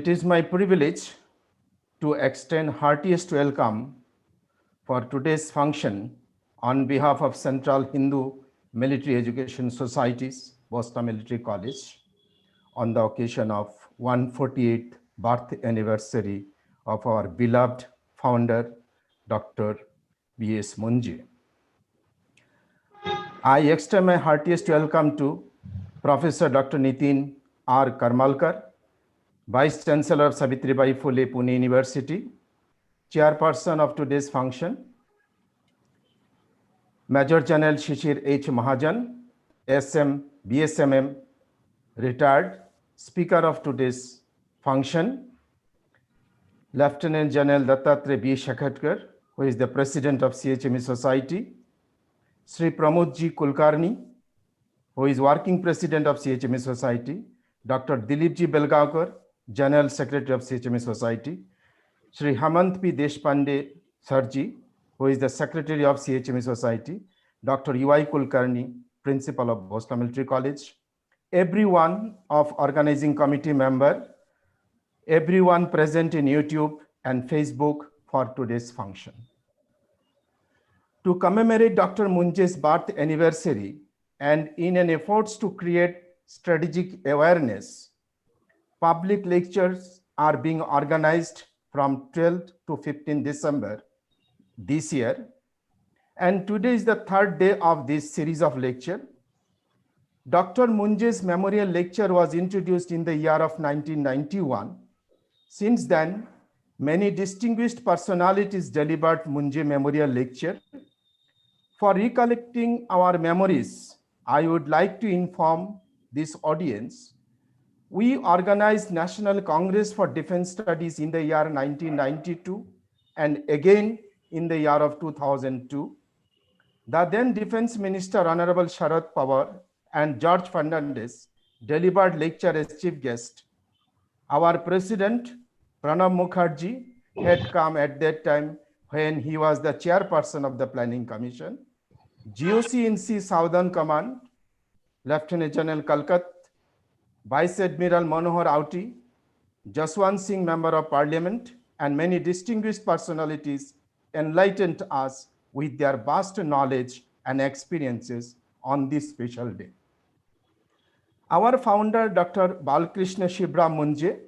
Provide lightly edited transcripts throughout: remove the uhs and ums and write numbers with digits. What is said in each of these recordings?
It is my privilege to extend heartiest welcome for today's function on behalf of Central Hindu Military Education Society's Boston Military College on the occasion of 148th birth anniversary of our beloved founder, Dr. B.S. Munje. I extend my heartiest welcome to Professor Dr. Nitin R. Karmalkar, Vice Chancellor of Savitribai Phule Pune University, Chairperson of today's function, Major General Shihir H. Mahajan, SM, BSMM, retired, Speaker of today's function, Lieutenant General Dattatreya B. Shakhatkar, who is the President of CHME Society, Sri Pramodji Kulkarni, who is Working President of CHME Society, Dr. Dilipji Belgaonkar, General Secretary of CHME Society, Sri Hamant P. Deshpande Sarji, who is the Secretary of CHME Society, Dr. UI Kulkarni, Principal of Boston Military College, everyone of organizing committee member, everyone present in YouTube and Facebook for today's function. To commemorate Dr. Munje's birth anniversary and in an effort to create strategic awareness. Public lectures are being organized from 12th to 15th December this year. And today is the third day of this series of lecture. Dr. Munje's memorial lecture was introduced in the year of 1991. Since then, many distinguished personalities delivered Munje Memorial Lecture. For recollecting our memories, I would like to inform this audience. We organized National Congress for Defense Studies in the year 1992 and again in the year of 2002. The then Defense Minister Honorable Sharad Pawar and George Fernandez delivered lecture as chief guest. Our President Pranab Mukherjee had come at that time when he was the chairperson of the Planning Commission. GOC in C Southern Command, Lieutenant General Kalkat, Vice Admiral Manohar Auti, Jaswant Singh, Member of Parliament, and many distinguished personalities enlightened us with their vast knowledge and experiences on this special day. Our founder, Dr. Balkrishna Shibra Munje,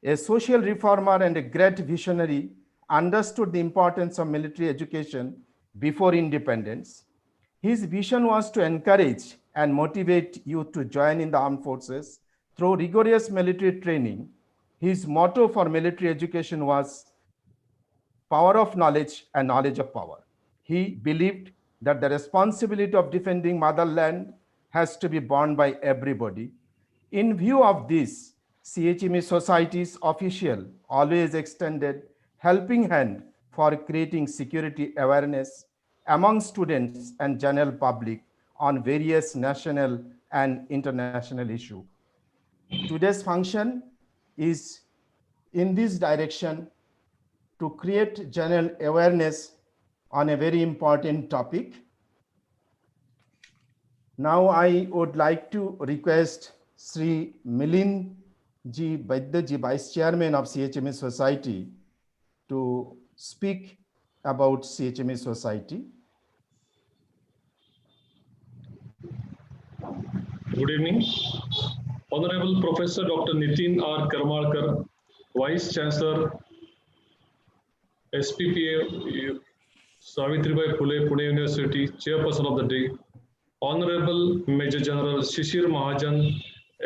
a social reformer and a great visionary, understood the importance of military education before independence. His vision was to encourage and motivate youth to join in the armed forces through rigorous military training. His motto for military education was power of knowledge and knowledge of power. He believed that the responsibility of defending motherland has to be borne by everybody. In view of this, CHME Society's official always extended helping hand for creating security awareness among students and general public on various national and international issues. Today's function is in this direction to create general awareness on a very important topic. Now I would like to request Sri Milind Ji Vaidyaji, Vice Chairman of CHME Society, to speak about CHME Society. Good evening. Honorable Professor Dr. Nitin R. Karmalkar, Vice Chancellor, SPPA, Savitribai Phule, Pune University, Chairperson of the Day, Honorable Major General Shihir Mahajan,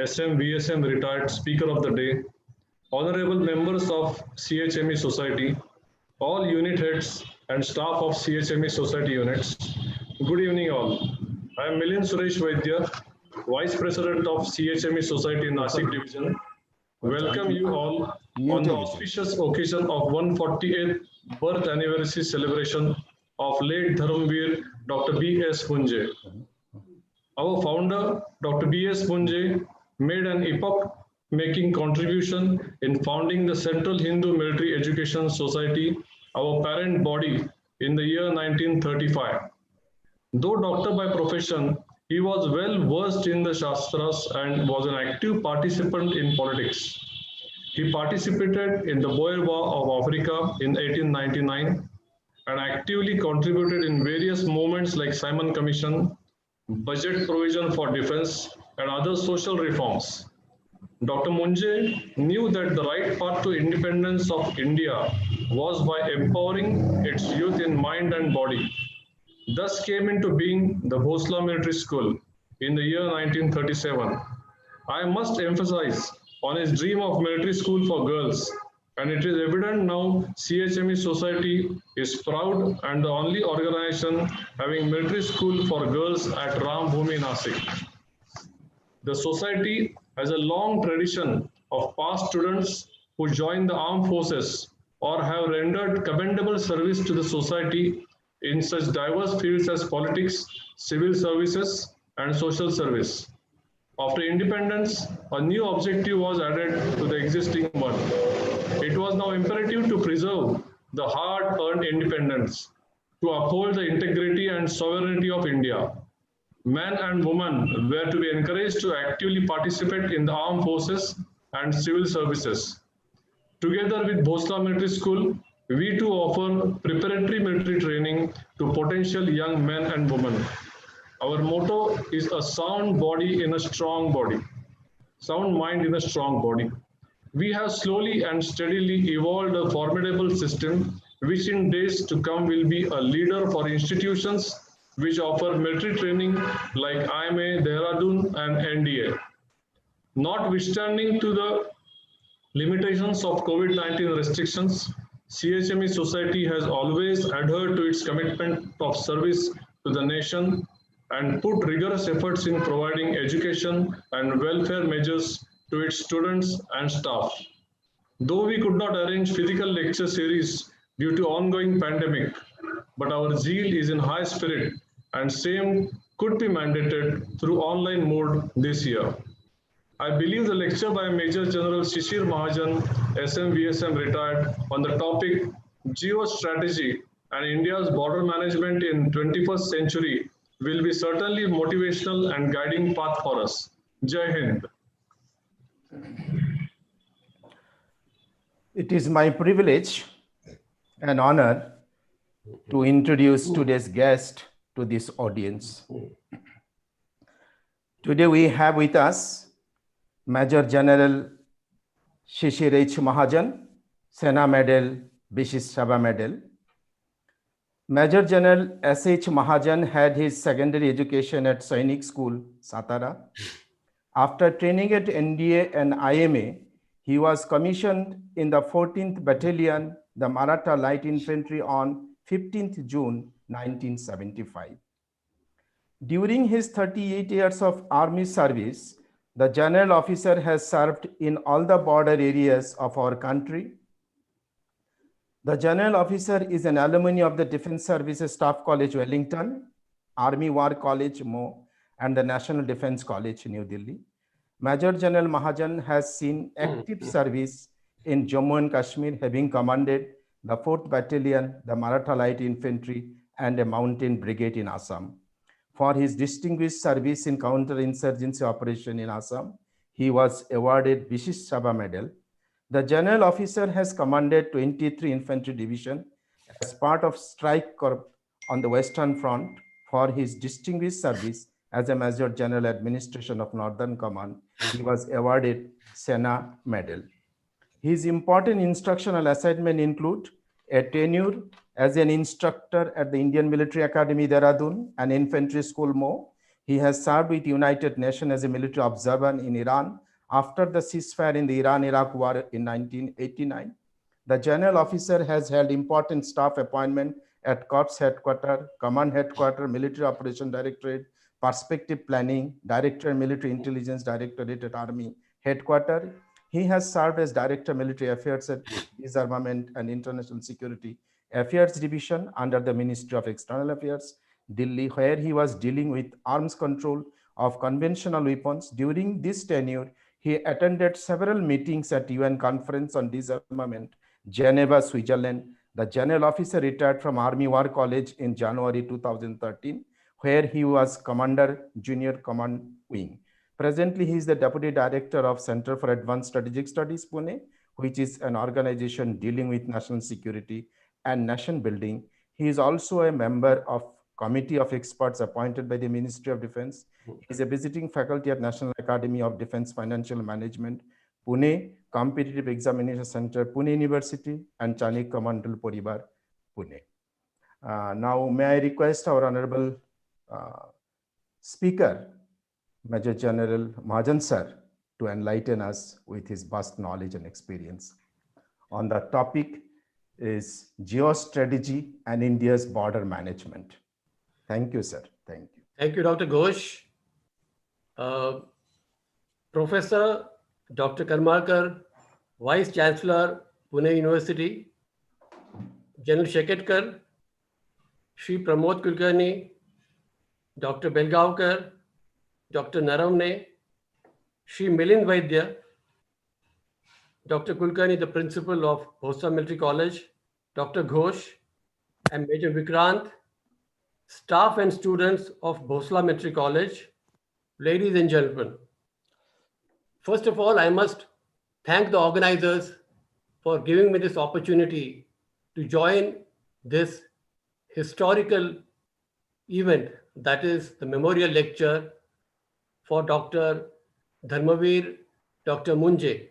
SM VSM Retired, Speaker of the Day, Honorable members of CHME Society, all unit heads and staff of CHME Society units. Good evening all. I am Milind Suresh Vaidya, Vice President of CHME Society Nasik Division. Welcome you all on the auspicious occasion of 148th birth anniversary celebration of late Dharamveer Dr. B.S. Munje. Our founder, Dr. B.S. Munje, made an epoch-making contribution in founding the Central Hindu Military Education Society, our parent body, in the year 1935. Though doctor by profession, he was well versed in the Shastras and was an active participant in politics. He participated in the Boer War of Africa in 1899 and actively contributed in various movements like Simon Commission, budget provision for defense, and other social reforms. Dr. Munje knew that the right path to independence of India was by empowering its youth in mind and body. Thus came into being the Bhosla Military School in the year 1937. I must emphasize on his dream of military school for girls, and it is evident now CHME Society is proud and the only organization having military school for girls at Rambhumi, Nasik. The society has a long tradition of past students who joined the armed forces or have rendered commendable service to the society in such diverse fields as politics, civil services, and social service. After independence, a new objective was added to the existing one. It was now imperative to preserve the hard-earned independence, to uphold the integrity and sovereignty of India. Men and women were to be encouraged to actively participate in the armed forces and civil services. Together with Bhosla Military School, we too offer preparatory military training to potential young men and women. Our motto is a sound body in a strong body. sound mind in a strong body. We have slowly and steadily evolved a formidable system which in days to come will be a leader for institutions which offer military training like IMA, Dehradun and NDA. Notwithstanding to the limitations of COVID-19 restrictions, CHME Society has always adhered to its commitment of service to the nation and put rigorous efforts in providing education and welfare measures to its students and staff. Though we could not arrange physical lecture series due to ongoing pandemic, but our zeal is in high spirit and same could be mandated through online mode this year. I believe the lecture by Major General Shihir Mahajan, SMVSM retired, on the topic Geostrategy and India's border management in 21st century will be certainly motivational and guiding path for us. Jai Hind. It is my privilege and honor to introduce today's guest to this audience. Today we have with us Major General Shihir H. Mahajan, Sena Medal, Vishish Sabha Medal. Major General S.H. Mahajan had his secondary education at Sainik School, Satara. After training at NDA and IMA, he was commissioned in the 14th Battalion, the Maratha Light Infantry on 15th June 1975. During his 38 years of army service, the general officer has served in all the border areas of our country. The general officer is an alumni of the Defense Services Staff College, Wellington, Army War College, Mo, and the National Defense College, New Delhi. Major General Mahajan has seen active service in Jammu and Kashmir, having commanded the 4th Battalion, the Maratha Light Infantry, and a mountain brigade in Assam. For his distinguished service in counter-insurgency operation in Assam, he was awarded Vishish Sabha Medal. The general officer has commanded 23 Infantry Division as part of Strike Corps on the Western Front. For his distinguished service as a Major General Administration of Northern Command, he was awarded Sena Medal. His important instructional assignments include a tenure as an instructor at the Indian Military Academy, Dehradun, and Infantry School, Mo. He has served with United Nations as a military observer in Iran after the ceasefire in the Iran-Iraq War in 1989. The general officer has held important staff appointment at Corps Headquarters, Command Headquarters, Military Operation Directorate, Perspective Planning, Director Military Intelligence Directorate at Army Headquarters. He has served as Director Military Affairs at Disarmament and International Security Affairs Division under the Ministry of External Affairs, Delhi, where he was dealing with arms control of conventional weapons. During this tenure, he attended several meetings at UN Conference on Disarmament, Geneva, Switzerland. The general officer retired from Army War College in January 2013, where he was Commander, Junior Command Wing. Presently, he is the Deputy Director of Center for Advanced Strategic Studies, Pune, which is an organization dealing with national security and nation building. He is also a member of Committee of Experts appointed by the Ministry of Defense. He is a visiting faculty at National Academy of Defense Financial Management, Pune, Competitive Examination Center, Pune University, and Chanik Kamandal Poribar, Pune. Now, may I request our Honorable Speaker, Major General Mahajan sir, to enlighten us with his vast knowledge and experience on the topic is geostrategy and India's border management. Thank you, sir. Thank you. Thank you, Dr. Ghosh. Professor Dr. Karmarkar, Vice Chancellor, Pune University, General Sheketkar, Shri Pramod Kulkarni, Dr. Belgaonkar, Dr. Naramne, Shri Milind Vaidya, Dr. Kulkarni, the Principal of Bhosla Military College, Dr. Ghosh, and Major Vikrant, staff and students of Bhosla Military College, ladies and gentlemen. First of all, I must thank the organizers for giving me this opportunity to join this historical event, that is the memorial lecture for Dr. Dharmavir Dr. Munje.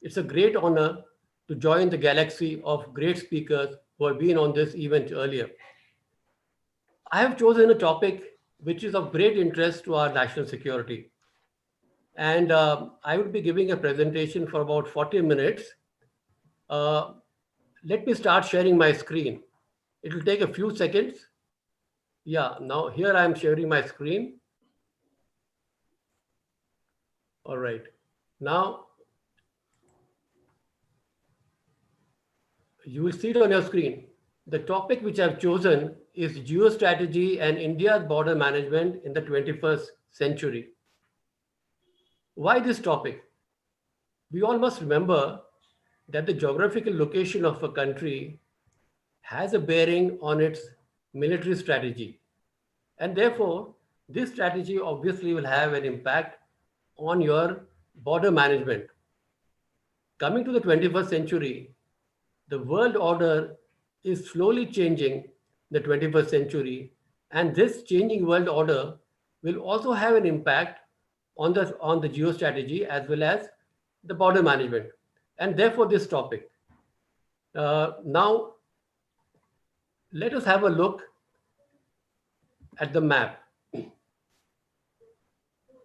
It's a great honor to join the galaxy of great speakers who have been on this event earlier. I have chosen a topic which is of great interest to our national security. And I will be giving a presentation for about 40 minutes. Let me start sharing my screen. It will take a few seconds. Yeah, now here I am sharing my screen. All right. Now, you will see it on your screen. The topic which I've chosen is geostrategy and India's border management in the 21st century. Why this topic? We all must remember that the geographical location of a country has a bearing on its military strategy. And therefore, this strategy obviously will have an impact on your border management. Coming to the 21st century, the world order is slowly changing the 21st century, and this changing world order will also have an impact on the geostrategy as well as the border management, and therefore this topic. Now, let us have a look at the map.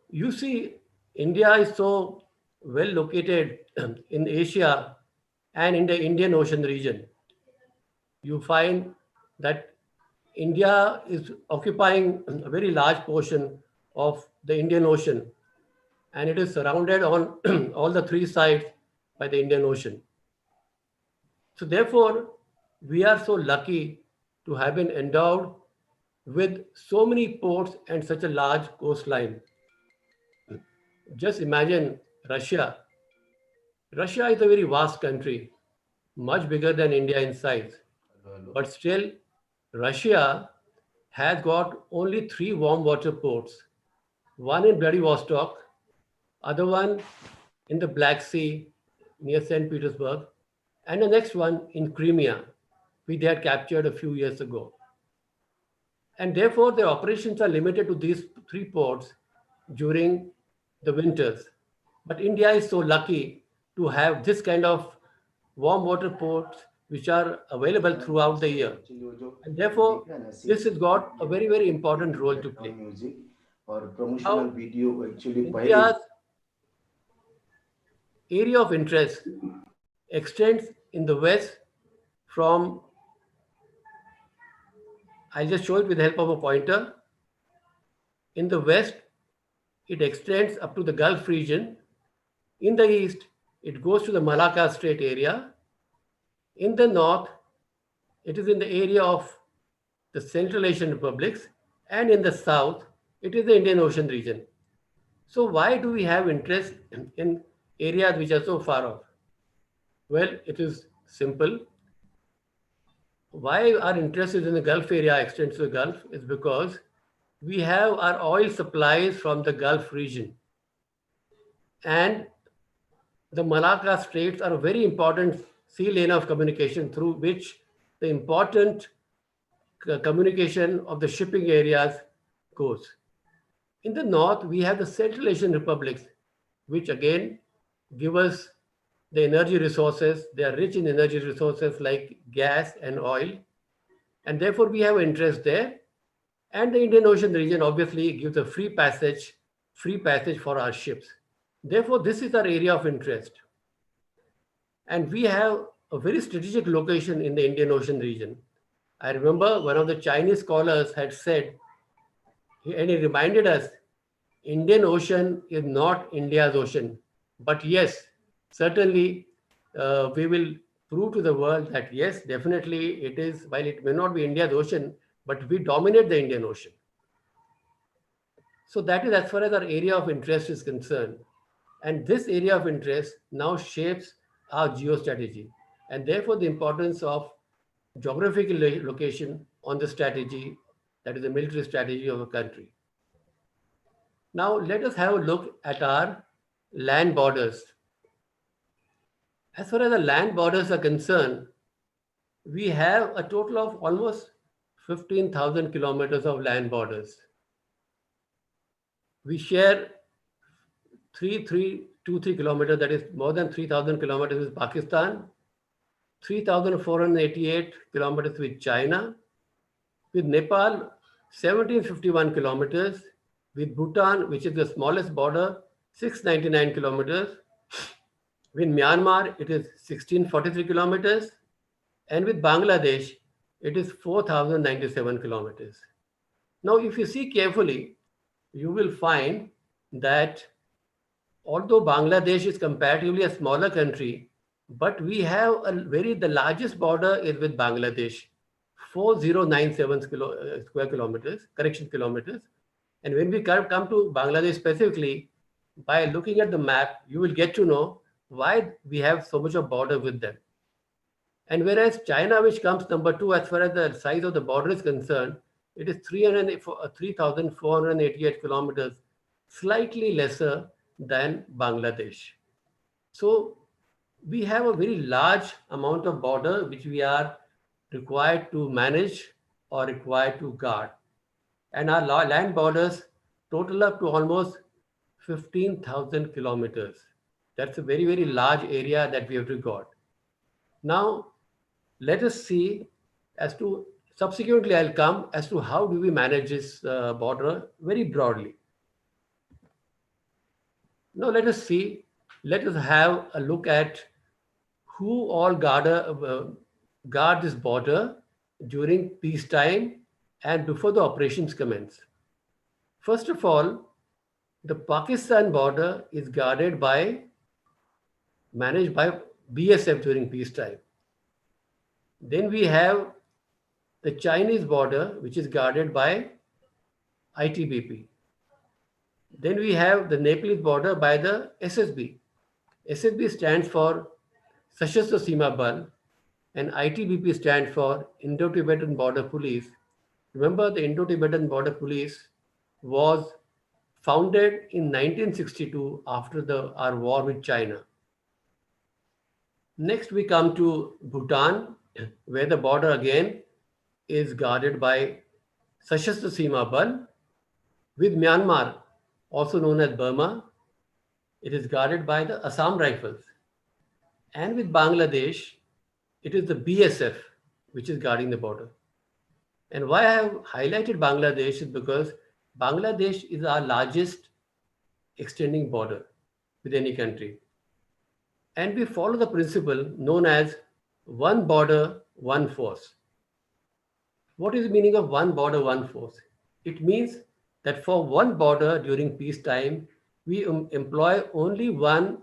You see, India is so well located in Asia and in the Indian Ocean region. You find that India is occupying a very large portion of the Indian Ocean, and it is surrounded on all the three sides by the Indian Ocean. So therefore, we are so lucky to have been endowed with so many ports and such a large coastline. Just imagine Russia. Russia is a very vast country, much bigger than India in size. But still, Russia has got only 3 warm water ports. One in Vladivostok, other one in the Black Sea near St. Petersburg, and the next one in Crimea, which they had captured a few years ago. And therefore, their operations are limited to these 3 ports during the winters. But India is so lucky to have this kind of warm water ports which are available throughout the year. And therefore, this has got a very, very important role to play. Now, India's area of interest extends in the west from, I'll just show it with the help of a pointer. In the west, it extends up to the Gulf region. In the east, it goes to the Malacca Strait area. In the north, it is in the area of the Central Asian republics. And in the south, it is the Indian Ocean region. So why do we have interest in areas which are so far off? Well, it is simple. Why our interest is in the Gulf area extends to the Gulf is because we have our oil supplies from the Gulf region. And the Malacca Straits are a very important sea lane of communication through which the important communication of the shipping areas goes. In the north, we have the Central Asian republics, which again give us the energy resources. They are rich in energy resources like gas and oil. And therefore, we have interest there. And the Indian Ocean region obviously gives a free passage for our ships. Therefore, this is our area of interest. And we have a very strategic location in the Indian Ocean region. I remember one of the Chinese scholars had said, and he reminded us, Indian Ocean is not India's ocean. But yes, certainly we will prove to the world that yes, definitely it is, while it may not be India's ocean, but we dominate the Indian Ocean. So that is as far as our area of interest is concerned. And this area of interest now shapes our geostrategy, and therefore the importance of geographical location on the strategy, that is the military strategy of a country. Now let us have a look at our land borders. As far as the land borders are concerned, we have a total of almost 15,000 kilometers of land borders. We share 2 3 kilometers, that is more than 3,000 kilometers with Pakistan, 3,488 kilometers with China, with Nepal, 1,751 kilometers, with Bhutan, which is the smallest border, 699 kilometers, with Myanmar, it is 1,643 kilometers, and with Bangladesh, it is 4,097 kilometers. Now, if you see carefully, you will find that although Bangladesh is comparatively a smaller country, but we have the largest border is with Bangladesh, 4,097 square kilometers, kilometers. And when we come to Bangladesh specifically, by looking at the map, you will get to know why we have so much of border with them. And whereas China, which comes number 2 as far as the size of the border is concerned, it is 3,488 kilometers, slightly lesser than Bangladesh. So we have a very large amount of border which we are required to manage or required to guard. And our land borders total up to almost 15,000 kilometers. That's a very, very large area that we have to guard. Now, let us see as to, subsequently I'll come as to how do we manage this border very broadly. Now let us see, let us have a look at who all guard this border during peacetime and before the operations commence. First of all, the Pakistan border is managed by BSF during peacetime. Then we have the Chinese border, which is guarded by ITBP. Then we have the Nepalese border by the SSB. SSB stands for Sashastra Seema Bal, and ITBP stands for Indo-Tibetan Border Police. Remember, the Indo-Tibetan Border Police was founded in 1962 after our war with China. Next, we come to Bhutan, where the border again is guarded by Sashastra Seema Bal. With Myanmar, also known as Burma, it is guarded by the Assam Rifles. And with Bangladesh, it is the BSF which is guarding the border. And why I have highlighted Bangladesh is because Bangladesh is our largest extending border with any country. And we follow the principle known as one border, one force. What is the meaning of one border, one force? It means that for one border during peacetime, we employ only one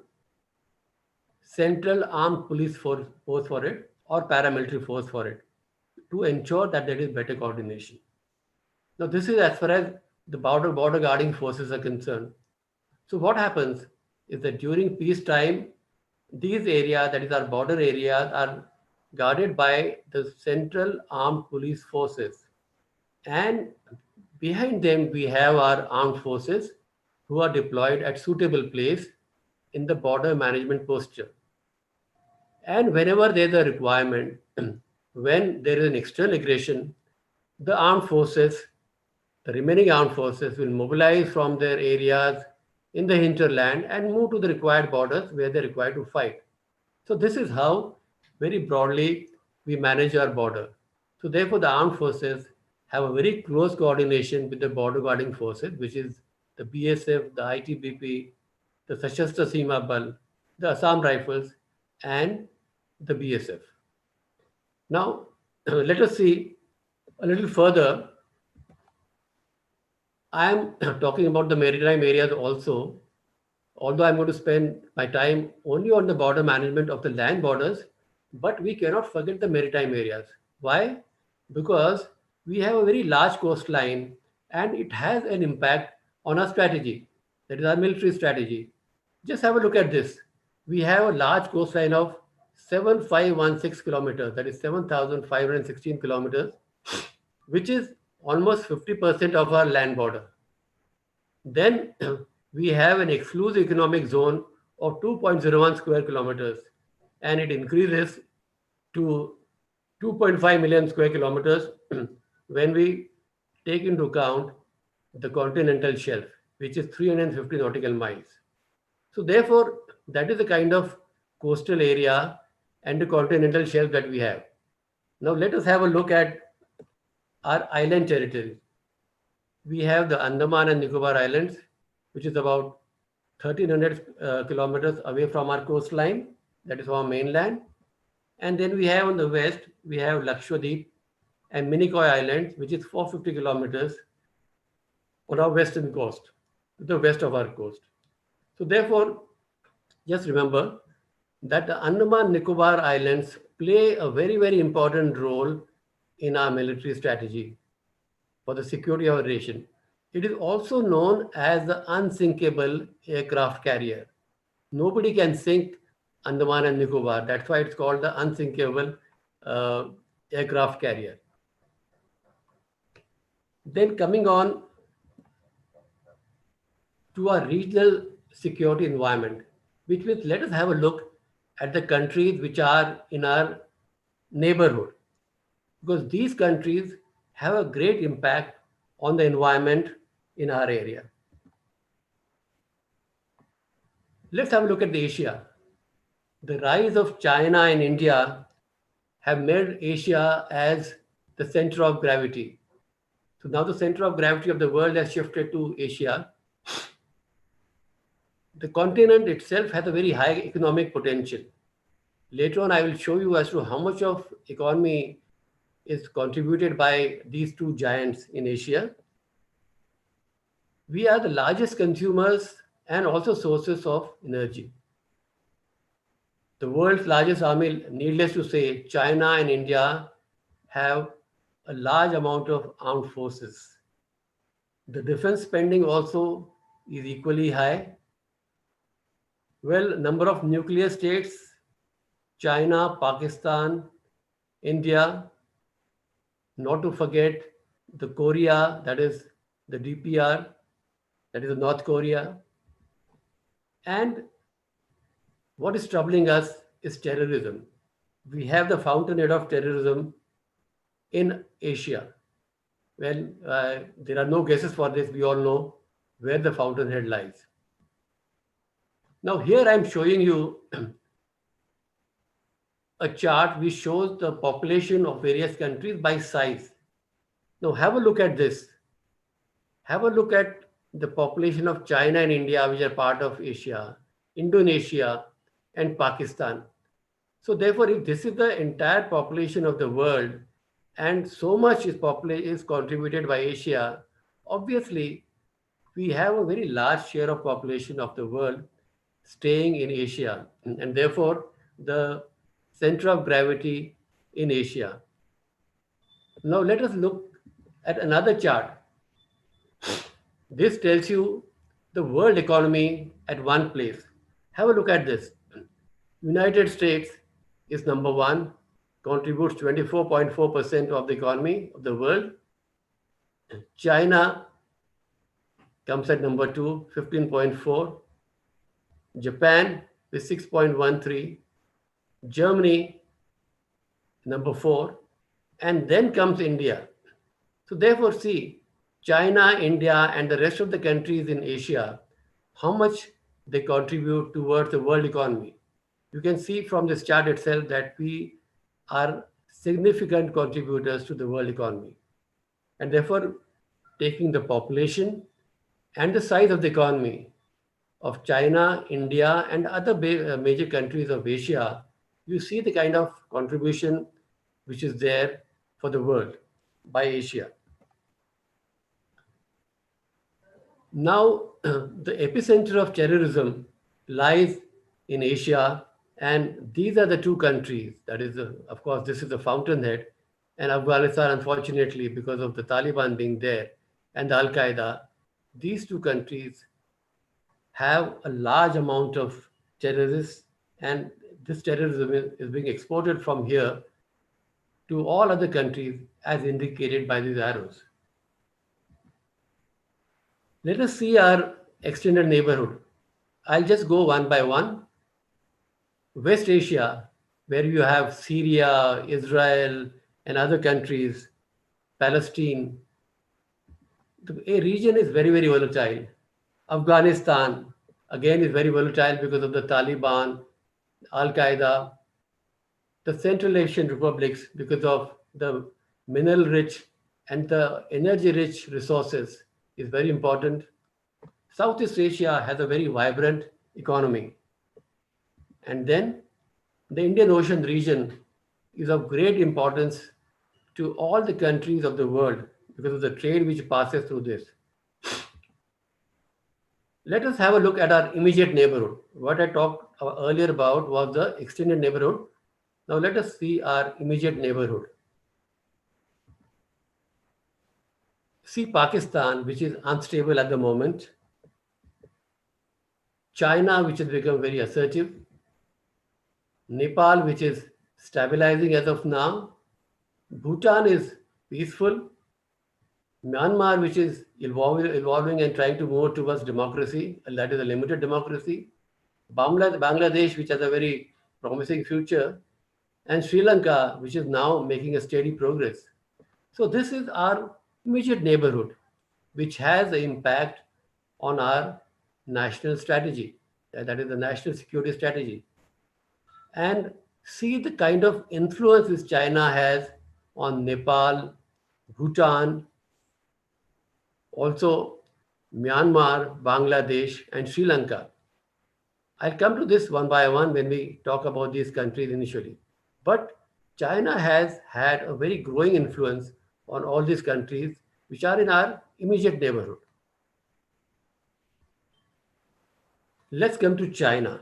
central armed police force for it or paramilitary force for it to ensure that there is better coordination. Now, this is as far as the border guarding forces are concerned. So what happens is that during peacetime, these areas, that is our border areas, are guarded by the Central Armed Police Forces. And behind them, we have our armed forces who are deployed at suitable place in the border management posture. And whenever there's a requirement, when there is an external aggression, the armed forces, the remaining armed forces will mobilize from their areas in the hinterland and move to the required borders where they're required to fight. So this is how, very broadly, we manage our border. So therefore, the armed forces have a very close coordination with the border guarding forces, which is the BSF, the ITBP, the Sashastra Seema Bal, the Assam Rifles, and the BSF. Now, let us see a little further. I am talking about the maritime areas also, although I'm going to spend my time only on the border management of the land borders, but we cannot forget the maritime areas. Why? Because we have a very large coastline and it has an impact on our strategy, that is our military strategy. Just have a look at this. We have a large coastline of 7,516 kilometers, that is 7,516 kilometers, which is almost 50% of our land border. Then we have an exclusive economic zone of 2.01 square kilometers, and it increases to 2.5 million square kilometers when we take into account the continental shelf, which is 350 nautical miles. So therefore, that is the kind of coastal area and the continental shelf that we have. Now let us have a look at our island territory. We have the Andaman and Nicobar Islands, which is about 1300 kilometers away from our coastline, that is our mainland. And then we have on the west, we have Lakshadweep and Minicoy Islands, which is 450 kilometers on our western coast, to the west of our coast. So therefore, just remember that the Andaman Nicobar Islands play a very, very important role in our military strategy for the security of our nation. It is also known as the unsinkable aircraft carrier. Nobody can sink Andaman and Nicobar. That's why it's called the unsinkable aircraft carrier. Then coming on to our regional security environment, which means let us have a look at the countries which are in our neighborhood, because these countries have a great impact on the environment in our area. Let's have a look at Asia. The rise of China and India have made Asia as the center of gravity. So now the center of gravity of the world has shifted to Asia. The continent itself has a very high economic potential. Later on, I will show you as to how much of economy is contributed by these two giants in Asia. We are the largest consumers and also sources of energy. The world's largest army, needless to say, China and India have a large amount of armed forces. The defense spending also is equally high. Well, number of nuclear states, China, Pakistan, India, not to forget the Korea, that is the DPR, that is North Korea. And what is troubling us is terrorism. We have the fountainhead of terrorism in Asia. Well, there are no guesses for this. We all know where the fountainhead lies. Now here I'm showing you a chart which shows the population of various countries by size. Now have a look at this. Have a look at the population of China and India, which are part of Asia, Indonesia, and Pakistan. So therefore, if this is the entire population of the world, and so much is contributed by Asia, obviously, we have a very large share of population of the world staying in Asia, and therefore, the center of gravity in Asia. Now let us look at another chart. This tells you the world economy at one place. Have a look at this. United States is number one, contributes 24.4% of the economy of the world. China comes at number two, 15.4. Japan with 6.13. Germany, number four. And then comes India. So therefore, see, China, India, and the rest of the countries in Asia, how much they contribute towards the world economy. You can see from this chart itself that we are significant contributors to the world economy. And therefore, taking the population and the size of the economy of China, India, and other major countries of Asia, you see the kind of contribution which is there for the world by Asia. Now, the epicenter of terrorism lies in Asia, and these are the two countries. That is, of course, this is the fountainhead, and Afghanistan, unfortunately, because of the Taliban being there and Al Qaeda, these two countries have a large amount of terrorists, and this terrorism is being exported from here to all other countries as indicated by these arrows. Let us see our extended neighborhood. I'll just go one by one. West Asia, where you have Syria, Israel, and other countries, Palestine. The region is very, very volatile. Afghanistan, again is very volatile because of the Taliban, Al-Qaeda, the Central Asian republics because of the mineral-rich and the energy-rich resources is very important. Southeast Asia has a very vibrant economy. And then the Indian Ocean region is of great importance to all the countries of the world because of the trade which passes through this. Let us have a look at our immediate neighborhood. What I talked earlier about was the extended neighborhood. Now let us see our immediate neighborhood. See Pakistan, which is unstable at the moment. China, which has become very assertive. Nepal, which is stabilizing as of now. Bhutan is peaceful. Myanmar, which is evolving and trying to move towards democracy, and that is a limited democracy. Bangladesh, which has a very promising future. And Sri Lanka, which is now making a steady progress. So this is our immediate neighborhood, which has an impact on our national strategy, that is the national security strategy. And see the kind of influence which China has on Nepal, Bhutan, also Myanmar, Bangladesh, and Sri Lanka. I'll come to this one by one when we talk about these countries initially. But China has had a very growing influence on all these countries which are in our immediate neighborhood. Let's come to China.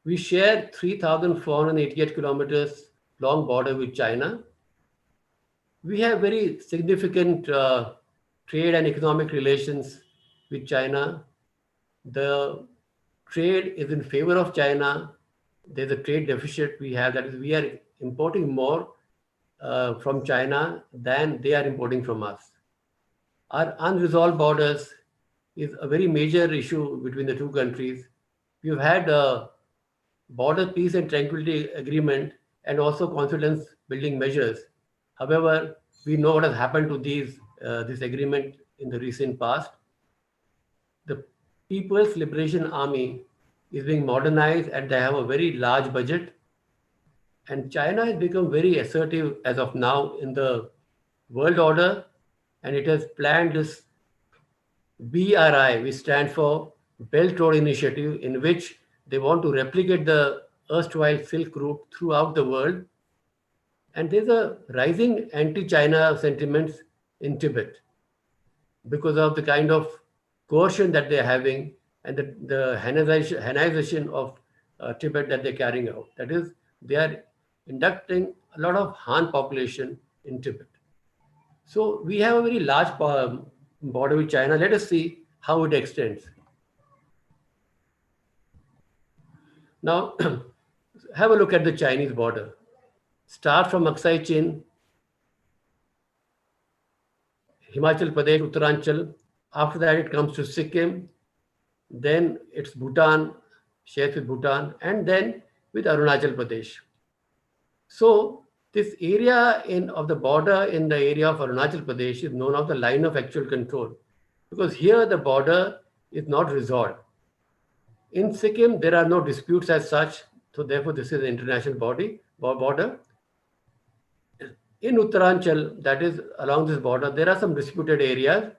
We share 3,488 kilometers long border with China. We have very significant trade and economic relations with China. The trade is in favor of China. There's a trade deficit we have, that is, we are importing more from China than they are importing from us. Our unresolved borders is a very major issue between the two countries. We've had a border peace and tranquility agreement and also confidence building measures. However, we know what has happened to this agreement in the recent past. The People's Liberation Army is being modernized and they have a very large budget. And China has become very assertive as of now in the world order, and it has planned this BRI, which stands for Belt Road Initiative, in which they want to replicate the erstwhile Silk Route throughout the world. And there's a rising anti-China sentiments in Tibet because of the kind of coercion that they're having and the Hanization of Tibet that they're carrying out. That is, they are inducting a lot of Han population in Tibet. So we have a very large border with China. Let us see how it extends. Now, have a look at the Chinese border. Start from Aksai Chin, Himachal Pradesh, Uttaranchal. After that, it comes to Sikkim. Then it's Bhutan, shares with Bhutan, and then with Arunachal Pradesh. So this area of the border in the area of Arunachal Pradesh is known as the line of actual control, because here the border is not resolved. In Sikkim, there are no disputes as such, so therefore this is an international border. In Uttaranchal, that is along this border, there are some disputed areas.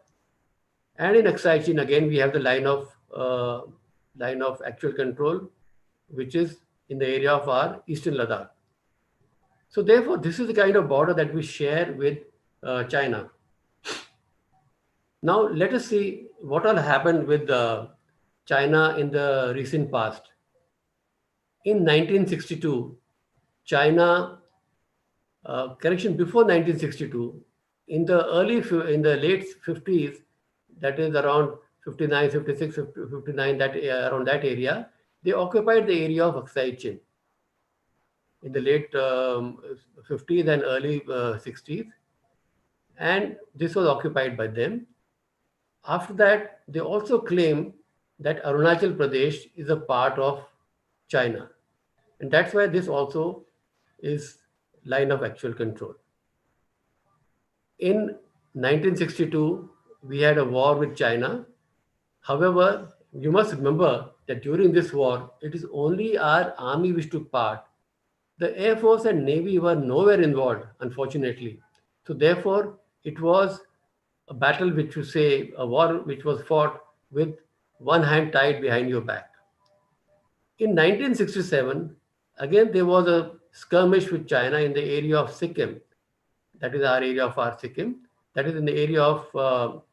And in Aksai Chin, again, we have the line of actual control, which is in the area of our eastern Ladakh. So therefore, this is the kind of border that we share with China. Now, let us see what all happened with China in the recent past. In 1962, China, before 1962, in the late 50s, that is around 59, 56, 59, around that area, they occupied the area of Aksai Chin in the late 50s and early 60s. And this was occupied by them. After that, they also claim that Arunachal Pradesh is a part of China. And that's why this also is line of actual control. In 1962, we had a war with China. However, you must remember that during this war, it is only our army which took part. The Air Force and Navy were nowhere involved, unfortunately. So therefore, it was a battle which you say, a war which was fought with one hand tied behind your back. In 1967, again there was a skirmish with China in the area of Sikkim. That is our area of our Sikkim. That is in the area of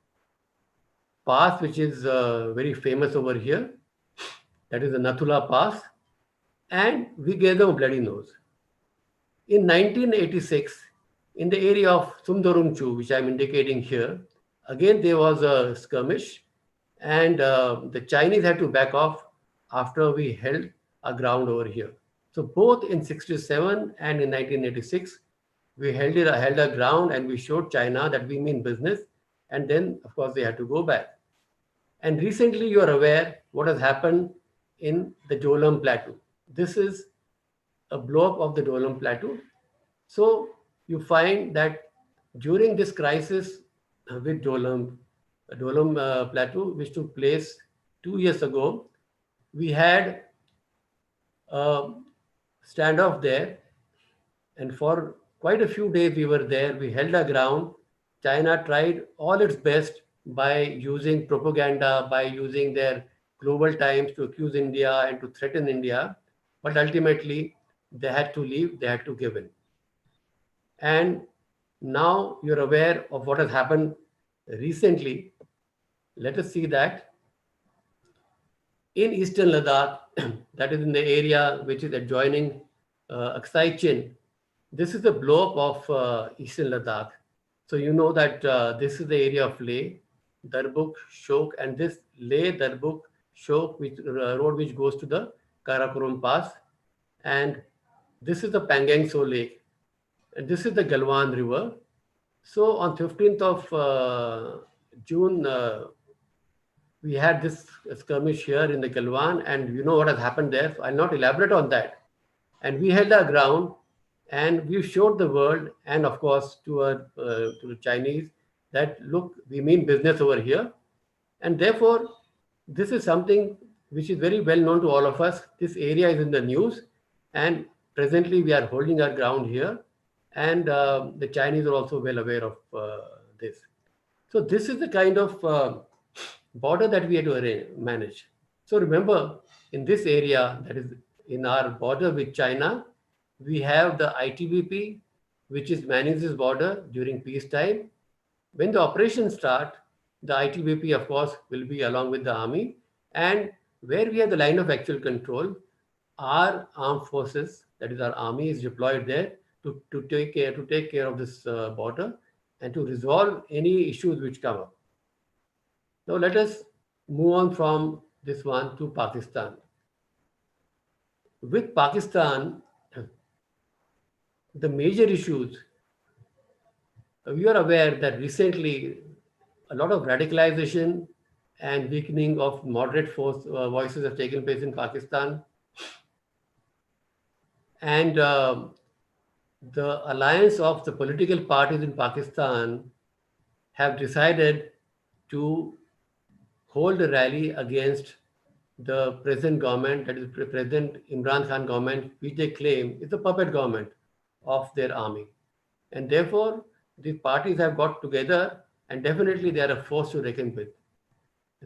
pass, which is very famous over here. That is the Nathula Pass. And we gave them a bloody nose. In 1986, in the area of Sumdorumchu, which I'm indicating here, again there was a skirmish, and the Chinese had to back off after we held our ground over here. So both in 67 and in 1986, we held our ground and we showed China that we mean business, and then of course they had to go back. And recently you are aware what has happened in the Jolam Plateau. This is a blow up of the Jolam Plateau. So you find that during this crisis with Jolam Plateau, which took place 2 years ago, we had a standoff there, and for quite a few days we were there. We held our ground. China tried all its best by using propaganda, by using their global times to accuse India and to threaten India, but ultimately they had to leave, they had to give in. And now you're aware of what has happened recently. Let us see that in Eastern Ladakh, that is in the area which is adjoining Aksai Chin, this is the blow up of Eastern Ladakh. So you know that this is the area of Leh, Darbuk, Shok, and this Leh, Darbuk, Shok, which road which goes to the Karakoram Pass, and this is the Pangang So Lake, and this is the Galwan River. So on 15th of June, we had this skirmish here in the Galwan, and you know what has happened there. So I'll not elaborate on that. And we held our ground, and we showed the world, and of course to the Chinese, that look, we mean business over here. And therefore, this is something which is very well known to all of us. This area is in the news, and presently we are holding our ground here, and the Chinese are also well aware of this. So this is the kind of border that we had to manage. So remember, in this area, that is in our border with China, we have the ITBP, which is managing this border during peacetime. When the operations start, the ITBP, of course, will be along with the army. And where we have the line of actual control, our armed forces, that is our army, is deployed there to take care of this border and to resolve any issues which come up. Now let us move on from this one to Pakistan. With Pakistan, the major issues, we are aware that recently a lot of radicalization and weakening of moderate voices have taken place in Pakistan. And the alliance of the political parties in Pakistan have decided to hold a rally against the present government, that is President Imran Khan government, which they claim is a puppet government of their army. And therefore, these parties have got together, and definitely they are a force to reckon with.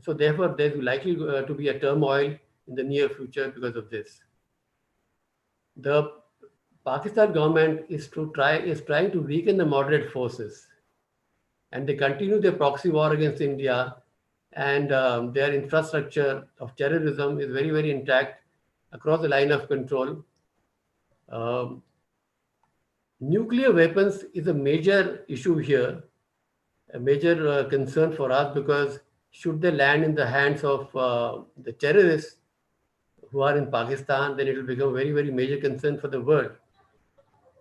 So therefore, there is likely to be a turmoil in the near future because of this. The Pakistan government is trying to weaken the moderate forces, and they continue their proxy war against India, and their infrastructure of terrorism is very, very intact across the line of control. Nuclear weapons is a major issue here, a major concern for us, because should they land in the hands of the terrorists who are in Pakistan, then it will become a very, very major concern for the world.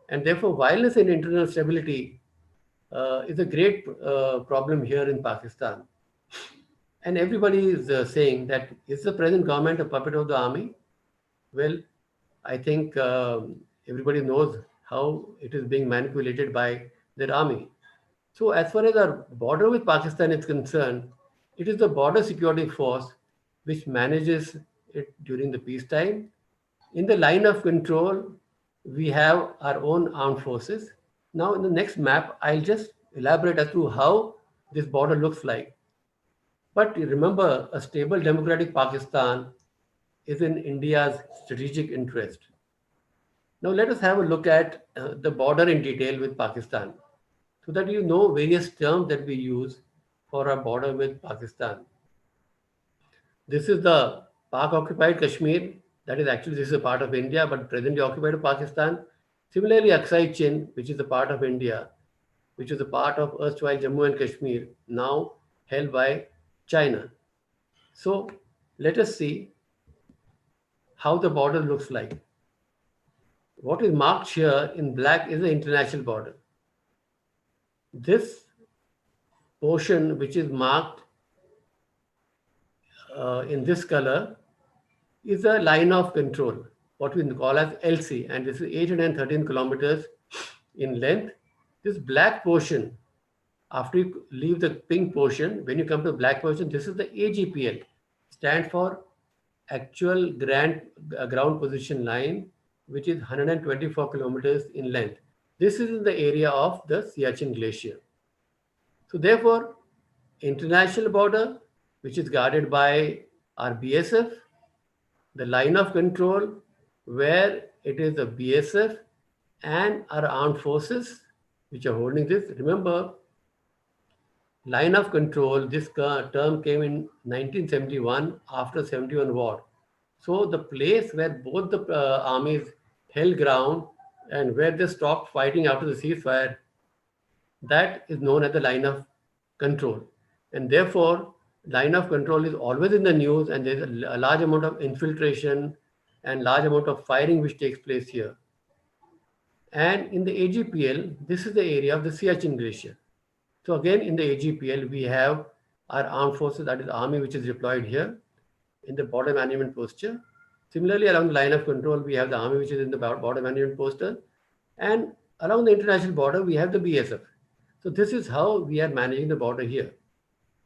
And therefore, violence and internal stability is a great problem here in Pakistan. And everybody is saying that, is the present government a puppet of the army? Well, I think everybody knows how it is being manipulated by their army. So as far as our border with Pakistan is concerned, it is the border security force which manages it during the peacetime. In the line of control, we have our own armed forces. Now, in the next map, I'll just elaborate as to how this border looks like. But remember, a stable democratic Pakistan is in India's strategic interest. Now, let us have a look at the border in detail with Pakistan so that you know various terms that we use for our border with Pakistan. This is the Pak occupied Kashmir. That is actually, this is a part of India, but presently occupied by Pakistan. Similarly, Aksai Chin, which is a part of India, which is a part of erstwhile Jammu and Kashmir, now held by China. So let us see how the border looks like. What is marked here in black is the international border. This portion, which is marked in this color, is a line of control, what we call as LC, and this is 813 kilometers in length. This black portion, after you leave the pink portion, when you come to the black portion, this is the AGPL, stand for actual ground position line, which is 124 kilometers in length. This is in the area of the Siachen Glacier. So therefore, international border, which is guarded by our BSF, the line of control, where it is the BSF and our armed forces, which are holding this. Remember, line of control, this term came in 1971 after 71 war. So the place where both the armies held ground and where they stopped fighting after the ceasefire, that is known as the line of control. And therefore, line of control is always in the news, and there's a large amount of infiltration and large amount of firing which takes place here. And in the AGPL, this is the area of the Siachen Glacier. So again, in the AGPL, we have our armed forces, that is army, which is deployed here in the border management posture. Similarly, along the line of control, we have the army, which is in the border management posture. And along the international border, we have the BSF. So this is how we are managing the border here.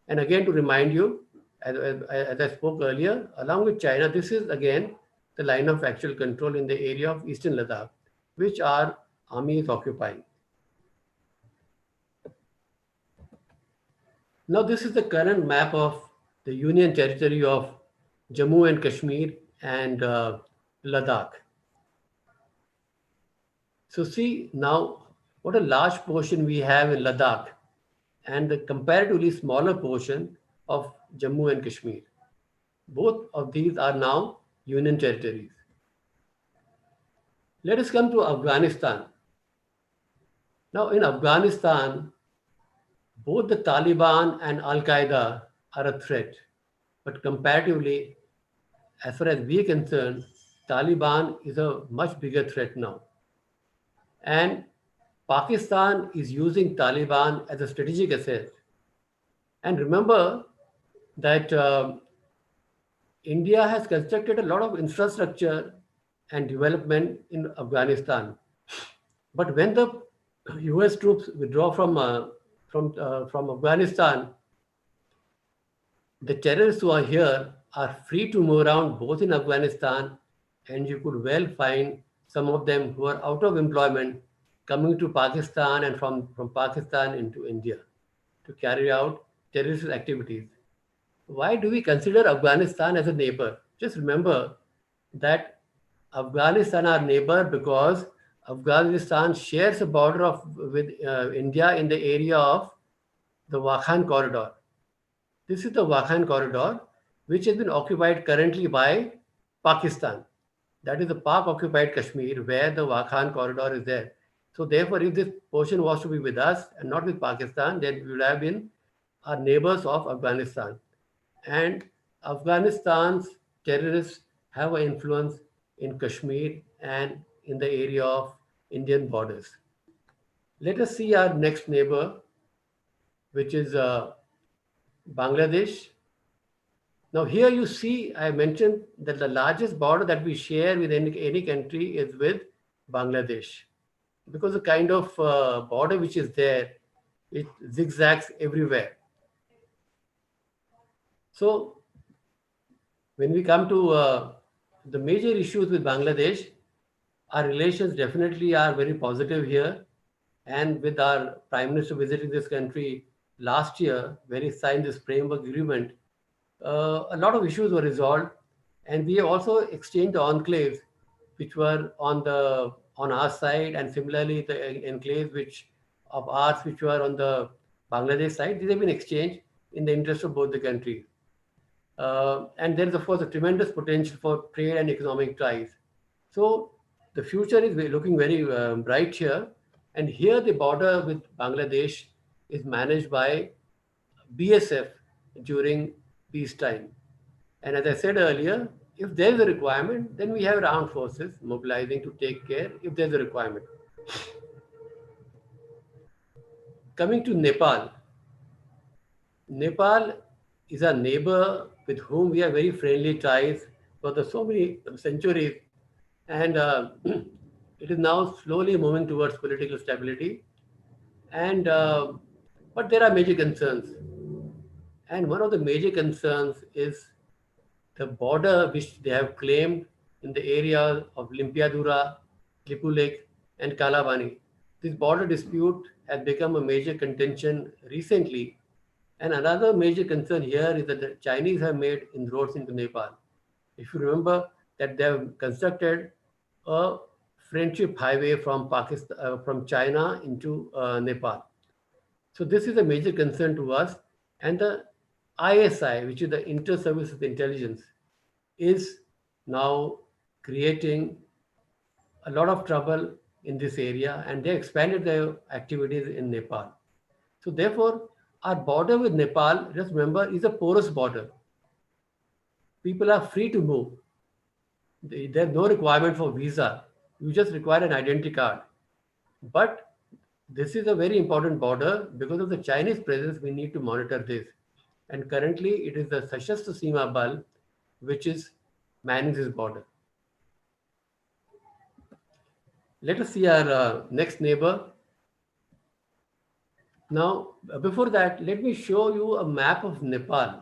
And again, to remind you, as I spoke earlier, along with China, this is again the line of actual control in the area of Eastern Ladakh, which our army is occupying. Now, this is the current map of the Union Territory of Jammu and Kashmir and Ladakh. So see now what a large portion we have in Ladakh and the comparatively smaller portion of Jammu and Kashmir. Both of these are now Union territories. Let us come to Afghanistan. Now in Afghanistan, both the Taliban and Al-Qaeda are a threat, but comparatively, as far as we are concerned, Taliban is a much bigger threat now. And Pakistan is using Taliban as a strategic asset. And remember that India has constructed a lot of infrastructure and development in Afghanistan. But when the US troops withdraw from Afghanistan, the terrorists who are here are free to move around both in Afghanistan, and you could well find some of them who are out of employment coming to Pakistan and from Pakistan into India to carry out terrorist activities. Why do we consider Afghanistan as a neighbor? Just remember that Afghanistan is our neighbor because Afghanistan shares a border with India in the area of the Wakhan corridor. This is the Wakhan corridor, which has been occupied currently by Pakistan. That is the Pak-occupied Kashmir, where the Wakhan corridor is there. So therefore, if this portion was to be with us and not with Pakistan, then we would have been our neighbors of Afghanistan. And Afghanistan's terrorists have an influence in Kashmir and in the area of Indian borders. Let us see our next neighbor, which is Bangladesh. Now here you see, I mentioned that the largest border that we share with any country is with Bangladesh, because the kind of border which is there, it zigzags everywhere. So When we come to the major issues with Bangladesh, our relations definitely are very positive here. And with our Prime Minister visiting this country last year, where he signed this framework agreement, a lot of issues were resolved. And we have also exchanged the enclaves which were on our side, and similarly the enclaves which of ours which were on the Bangladesh side. These have been exchanged in the interest of both the countries. And there is, of course, a tremendous potential for trade and economic ties. So the future is looking very bright here. And here the border with Bangladesh is managed by BSF during peacetime. And as I said earlier, if there is a requirement, then we have armed forces mobilizing to take care if there's a requirement. Coming to Nepal. Nepal is a neighbor with whom we have very friendly ties for so many centuries, and it is now slowly moving towards political stability. And but there are major concerns, and one of the major concerns is the border which they have claimed in the area of Limpiadura, Lipulek, and Kalabani. This border dispute has become a major contention recently. And another major concern here is that the Chinese have made inroads into Nepal. If you remember that they have constructed a friendship highway from Pakistan, from China into Nepal. So this is a major concern to us. And the ISI, which is the Inter-Services Intelligence, is now creating a lot of trouble in this area, and they expanded their activities in Nepal. So therefore, our border with Nepal, just remember, is a porous border. People are free to move. There's no requirement for visa. You just require an identity card. But this is a very important border. Because of the Chinese presence, we need to monitor this. And currently, it is the Sashastra Seema Bal which is manning this border. Let us see our next neighbor. Now, before that, let me show you a map of Nepal,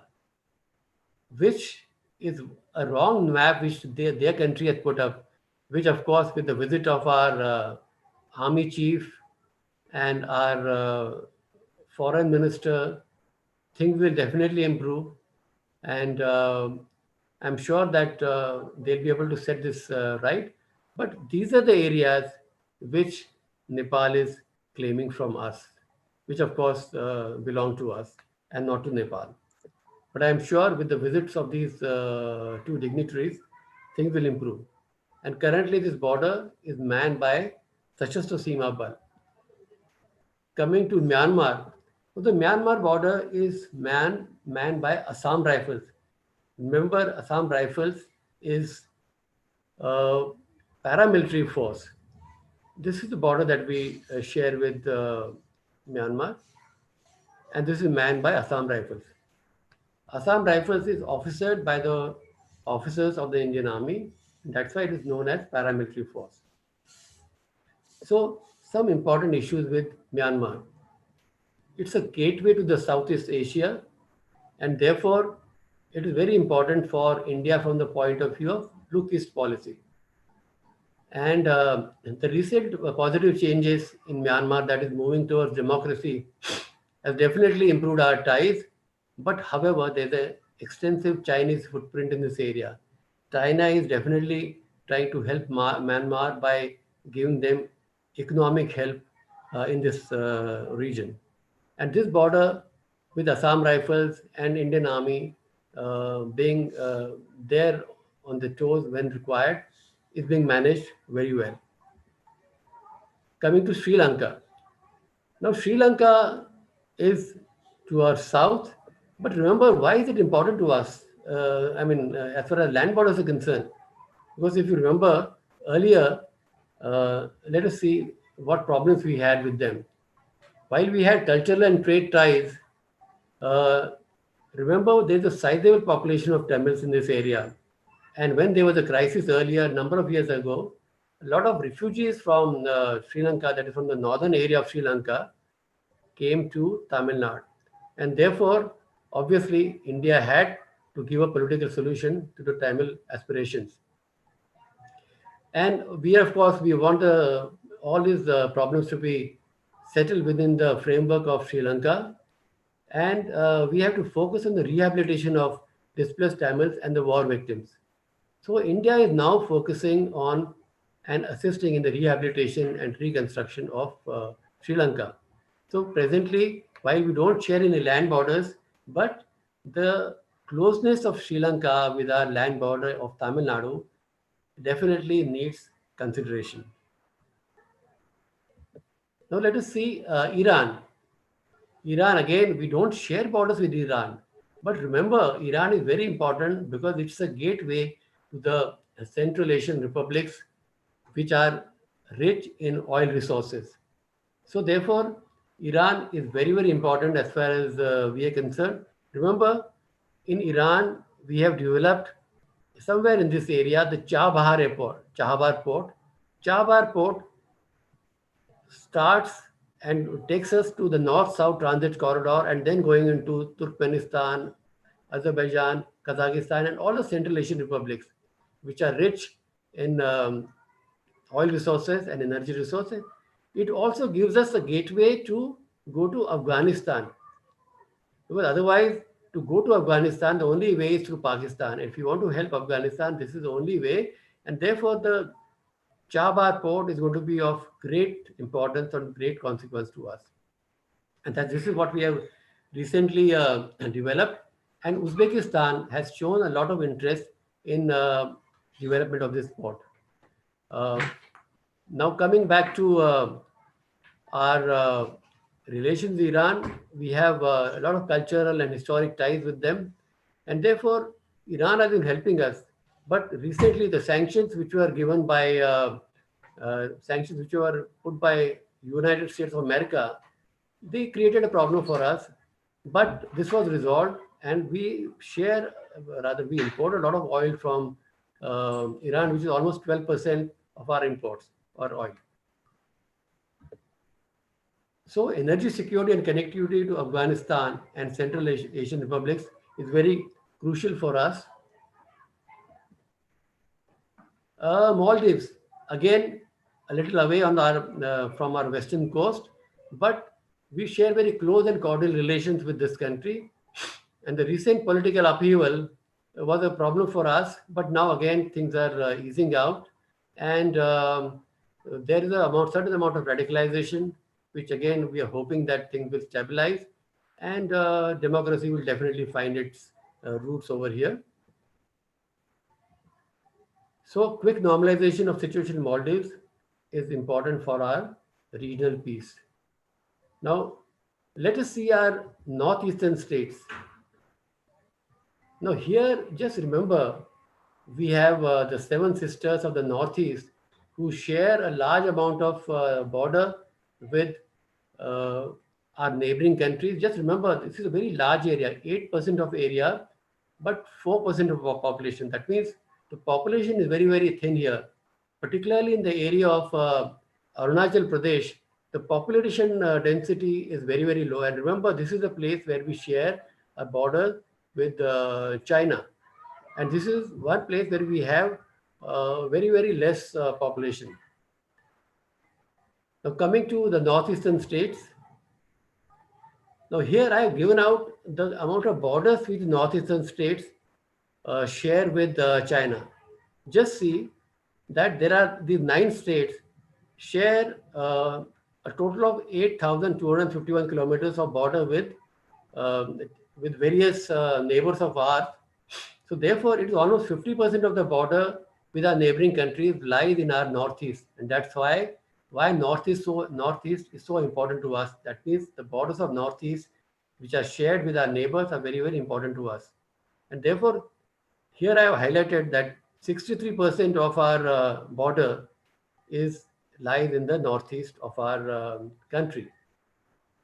which is a wrong map which their country has put up, which of course with the visit of our army chief and our foreign minister, things will definitely improve. And I'm sure that they'll be able to set this right. But these are the areas which Nepal is claiming from us, which of course belong to us and not to Nepal. But I'm sure with the visits of these two dignitaries, things will improve. And currently this border is manned by Sashastra Seema Bal. Coming to Myanmar, so the Myanmar border is manned by Assam Rifles. Remember, Assam Rifles is a paramilitary force. This is the border that we share with Myanmar, and this is manned by Assam Rifles. Assam Rifles is officered by the officers of the Indian Army. That's why it is known as paramilitary force. So, some important issues with Myanmar. It's a gateway to the Southeast Asia, and therefore it is very important for India from the point of view of Look East policy. And the recent positive changes in Myanmar that is moving towards democracy has definitely improved our ties. But however, there's an extensive Chinese footprint in this area. China is definitely trying to help Myanmar by giving them economic help in this region. And this border with Assam Rifles and Indian Army being there on the toes when required is being managed very well. Coming to Sri Lanka. Now, Sri Lanka is to our south, but remember, why is it important to us? As far as land borders are concerned, because if you remember earlier, let us see what problems we had with them. While we had cultural and trade ties, remember there's a sizable population of Tamils in this area. And when there was a crisis earlier, a number of years ago, a lot of refugees from Sri Lanka, that is from the northern area of Sri Lanka, came to Tamil Nadu. And therefore, obviously, India had to give a political solution to the Tamil aspirations. And we, of course, we want all these problems to be settled within the framework of Sri Lanka. And we have to focus on the rehabilitation of displaced Tamils and the war victims. So India is now focusing on and assisting in the rehabilitation and reconstruction of Sri Lanka. So presently, while we don't share any land borders, but the closeness of Sri Lanka with our land border of Tamil Nadu definitely needs consideration. Now let us see Iran. Iran, again, we don't share borders with Iran. But remember, Iran is very important because it's a gateway to the Central Asian republics, which are rich in oil resources. So therefore, Iran is very, very important as far as we are concerned. Remember, in Iran, we have developed somewhere in this area the Chabahar Airport, Chahabar Port. Chahabar Port starts and takes us to the north-south transit corridor and then going into Turkmenistan, Azerbaijan, Kazakhstan, and all the Central Asian republics, which are rich in oil resources and energy resources. It also gives us a gateway to go to Afghanistan. Because otherwise, to go to Afghanistan, the only way is through Pakistan. If you want to help Afghanistan, this is the only way. And therefore, the Chabar port is going to be of great importance and great consequence to us. And that this is what we have recently developed. And Uzbekistan has shown a lot of interest in development of this port. Now coming back to our relations with Iran, we have a lot of cultural and historic ties with them. And therefore, Iran has been helping us. But recently, the sanctions which were given by sanctions which were put by United States of America, they created a problem for us. But this was resolved, and we share, rather, we import a lot of oil from Iran, which is almost 12% of our imports or oil. So energy security and connectivity to Afghanistan and Central Asian republics is very crucial for us. Maldives, again, a little away on our, from our western coast, but we share very close and cordial relations with this country. And the recent political upheaval was a problem for us, but now again things are easing out. And there is a certain amount of radicalization, which again we are hoping that things will stabilize, and democracy will definitely find its roots over here. So quick normalization of situation in Maldives is important for our regional peace. Now, let us see our northeastern states. Now here, just remember, we have the seven sisters of the Northeast who share a large amount of border with our neighboring countries. Just remember, this is a very large area, 8% of area, but 4% of our population. That means the population is very, very thin here, particularly in the area of Arunachal Pradesh. The population density is very, very low. And remember, this is a place where we share a border with China. And this is one place where we have very, very less population. Now coming to the northeastern states. Now here I have given out the amount of borders which northeastern states share with China. Just see that there are these 9 states share a total of 8,251 kilometers of border with various neighbors of ours. So therefore, it is almost 50% of the border with our neighboring countries lies in our northeast, and that's why northeast is so important to us. That means the borders of northeast, which are shared with our neighbors, are very, very important to us. And therefore, here I have highlighted that 63% of our border lies in the northeast of our country.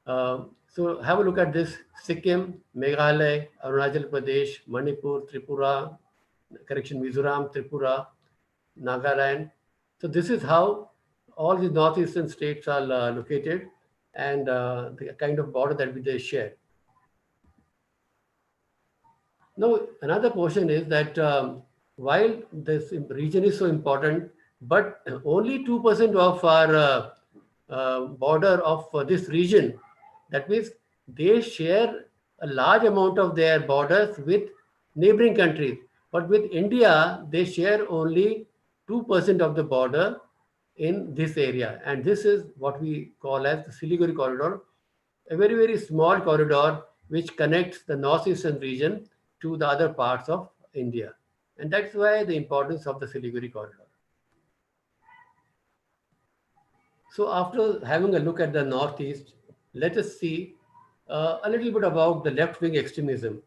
So have a look at this: Sikkim, Meghalaya, Arunachal Pradesh, Manipur, Tripura, Mizoram, Tripura, Nagaland. So this is how all the northeastern states are located, and the kind of border that they share. Now, another portion is that while this region is so important, but only 2% of our border of this region, that means they share a large amount of their borders with neighboring countries. But with India, they share only 2% of the border in this area. And this is what we call as the Siliguri corridor, a very, very small corridor which connects the northeastern region to the other parts of India. And that's why the importance of the Siliguri corridor. So after having a look at the northeast, let us see a little bit about the left-wing extremism.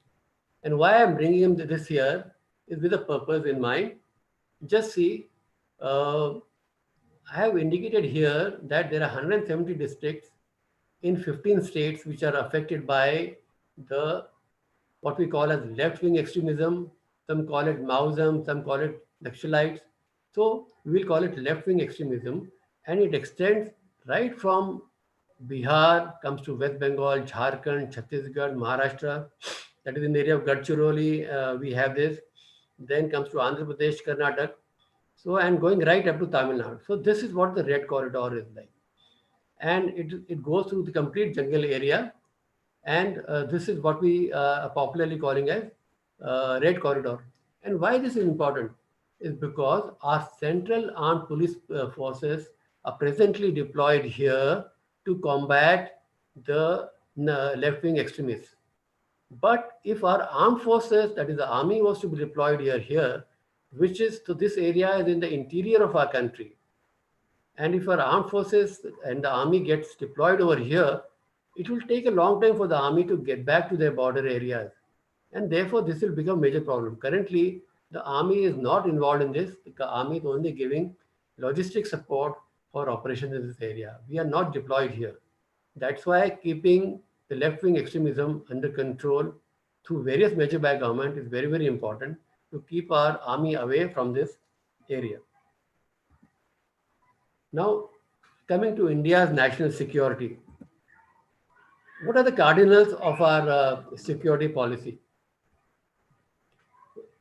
And why I'm bringing this here is with a purpose in mind. Just see, I have indicated here that there are 170 districts in 15 states which are affected by the what we call as left-wing extremism. Some call it Maoism, some call it Naxalites. So we will call it left-wing extremism, and it extends right from Bihar, comes to West Bengal, Jharkhand, Chhattisgarh, Maharashtra. That is in the area of Gadchiroli. We have this. Then comes to Andhra Pradesh, Karnataka. So and going right up to Tamil Nadu. So this is what the red corridor is like, and it goes through the complete jungle area, and this is what we are popularly calling as red corridor. And why this is important is because our central armed police forces are presently deployed here to combat the left-wing extremists. But if our armed forces, that is the army, was to be deployed here, which is, so this area is in the interior of our country. And if our armed forces and the army gets deployed over here, it will take a long time for the army to get back to their border areas. And therefore, this will become a major problem. Currently, the army is not involved in this. The army is only giving logistic support for operations in this area. We are not deployed here. That's why keeping the left-wing extremism under control through various measures by government is very, very important to keep our army away from this area. Now, coming to India's national security. What are the cardinals of our security policy?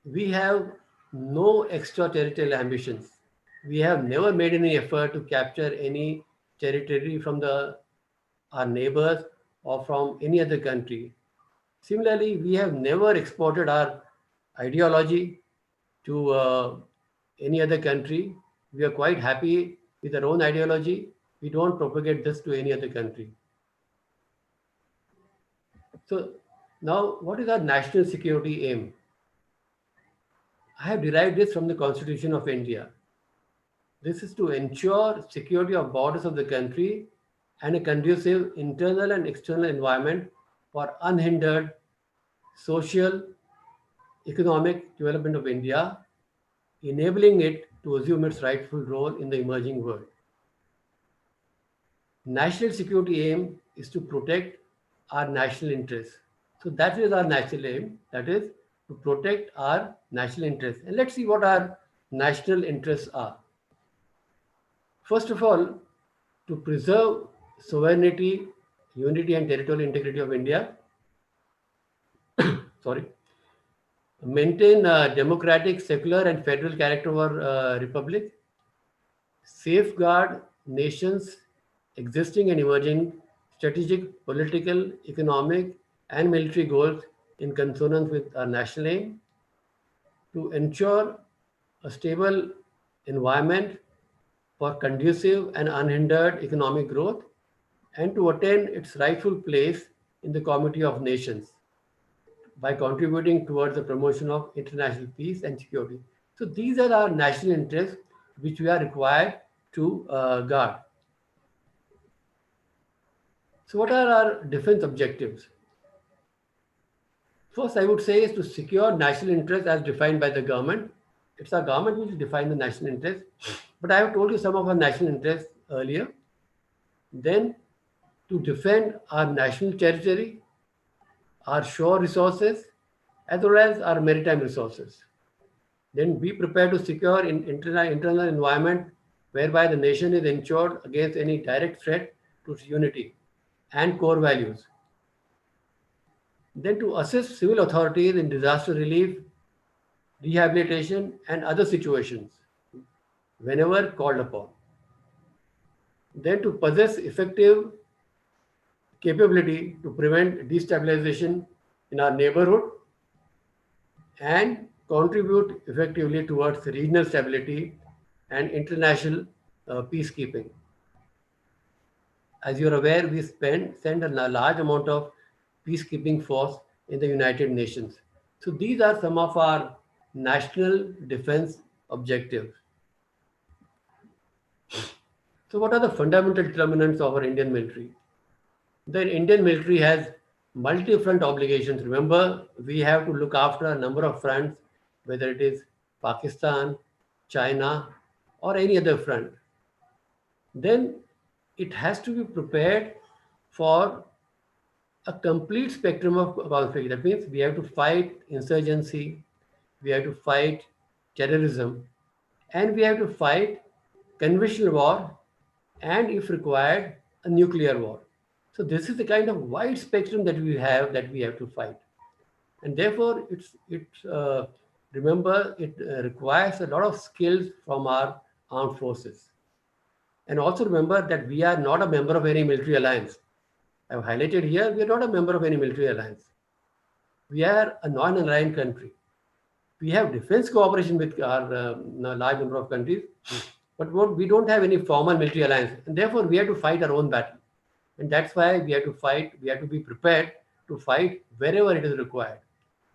We have no extraterritorial ambitions. We have never made any effort to capture any territory from our neighbors or from any other country. Similarly, we have never exported our ideology to any other country. We are quite happy with our own ideology. We don't propagate this to any other country. So now, what is our national security aim? I have derived this from the Constitution of India. This is to ensure security of borders of the country and a conducive internal and external environment for unhindered social, economic development of India, enabling it to assume its rightful role in the emerging world. National security aim is to protect our national interests. So that is our national aim, that is to protect our national interests. And let's see what our national interests are. First of all, to preserve sovereignty, unity and territorial integrity of India, maintain democratic, secular and federal character of our republic, safeguard nations' existing and emerging strategic, political, economic and military goals in consonance with our national aim, to ensure a stable environment for conducive and unhindered economic growth, and to attain its rightful place in the community of nations by contributing towards the promotion of international peace and security. So these are our national interests which we are required to guard. So what are our defense objectives? First, I would say is to secure national interests as defined by the government. It's our government which will define the national interests. But I have told you some of our national interests earlier. Then to defend our national territory, our shore resources, as well as our maritime resources. Then be prepared to secure an internal environment whereby the nation is ensured against any direct threat to its unity and core values. Then to assist civil authorities in disaster relief, rehabilitation, and other situations whenever called upon. Then to possess effective capability to prevent destabilization in our neighborhood and contribute effectively towards regional stability and international peacekeeping. As you're aware, we send a large amount of peacekeeping force in the United Nations. So these are some of our national defense objectives. So what are the fundamental determinants of our Indian military? The Indian military has multi-front obligations. Remember, we have to look after a number of fronts, whether it is Pakistan, China, or any other front. Then it has to be prepared for a complete spectrum of conflict. That means we have to fight insurgency, we have to fight terrorism, and we have to fight conventional war, and if required, a nuclear war. So this is the kind of wide spectrum that we have to fight, and therefore remember it requires a lot of skills from our armed forces. And also remember that we are not a member of any military alliance. I've highlighted here, we are not a member of any military alliance. We are a non-aligned country. We have defense cooperation with our large number of countries, but we don't have any formal military alliance. And therefore, we have to fight our own battle. And that's why we have to fight, we have to be prepared to fight wherever it is required.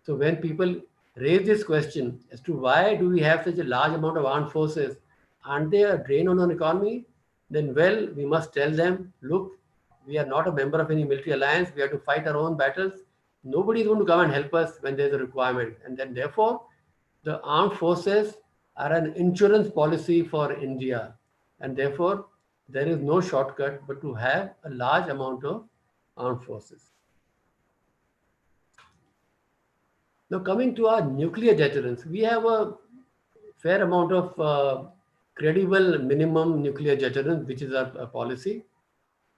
So when people raise this question as to why do we have such a large amount of armed forces, aren't they a drain on our economy? Then, well, we must tell them, look, we are not a member of any military alliance. We have to fight our own battles. Nobody is going to come and help us when there's a requirement. And then therefore, the armed forces are an insurance policy for India. And therefore, there is no shortcut but to have a large amount of armed forces. Now, coming to our nuclear deterrence, we have a fair amount of credible minimum nuclear deterrence, which is our policy.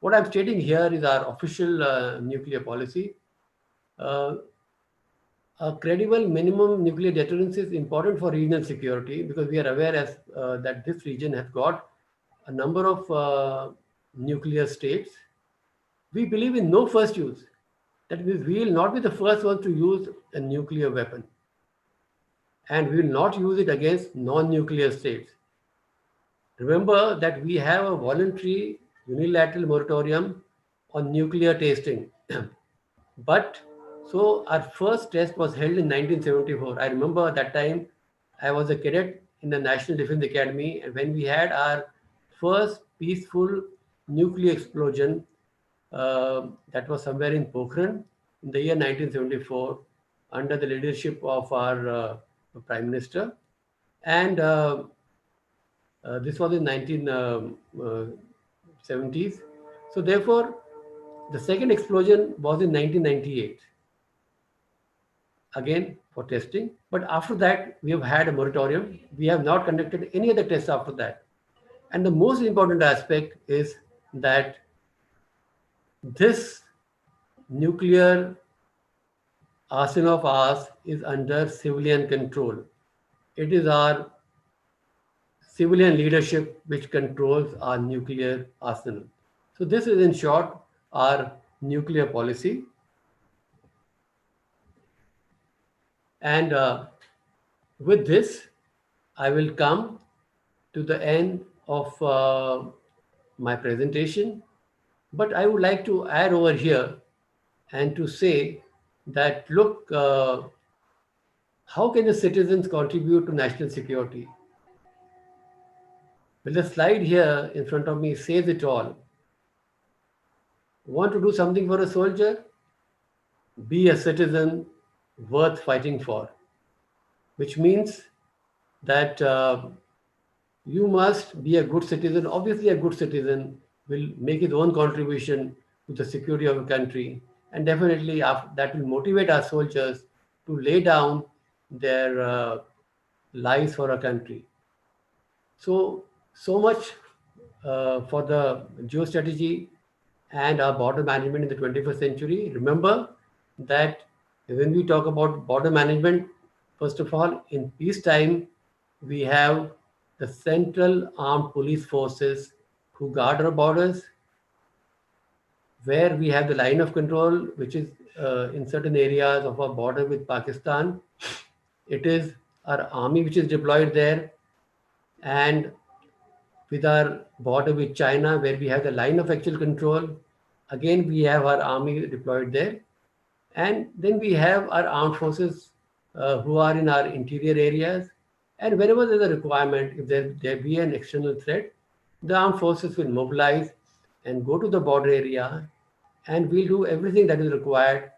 What I'm stating here is our official nuclear policy. A credible minimum nuclear deterrence is important for regional security because we are aware that this region has got a number of nuclear states. We believe in no first use. That means we will not be the first ones to use a nuclear weapon. And we will not use it against non-nuclear states. Remember that we have a voluntary unilateral moratorium on nuclear testing. But so our first test was held in 1974. I remember that time I was a cadet in the National Defense Academy, and when we had our first peaceful nuclear explosion, that was somewhere in Pokhran in the year 1974 under the leadership of our Prime Minister. And this was in 1970s. So therefore, the second explosion was in 1998, again for testing. But after that, we have had a moratorium. We have not conducted any other tests after that. And the most important aspect is that this nuclear arsenal of ours is under civilian control. It is our civilian leadership which controls our nuclear arsenal. So this is in short our nuclear policy. And with this, I will come to the end of my presentation. But I would like to add over here and to say that, look, how can the citizens contribute to national security? Well, the slide here in front of me says it all. Want to do something for a soldier? Be a citizen worth fighting for, which means that you must be a good citizen. Obviously, a good citizen will make his own contribution to the security of a country, and definitely that will motivate our soldiers to lay down their lives for a country. So much for the geostrategy and our border management in the 21st century. Remember that When we talk about border management, first of all, in peacetime, we have the Central Armed Police Forces who guard our borders, where we have the line of control, which is in certain areas of our border with Pakistan. It is our army which is deployed there, and with our border with China, where we have the line of actual control, again we have our army deployed there. And then we have our armed forces who are in our interior areas. And whenever there's a requirement, if there be an external threat, the armed forces will mobilize and go to the border area, and we'll do everything that is required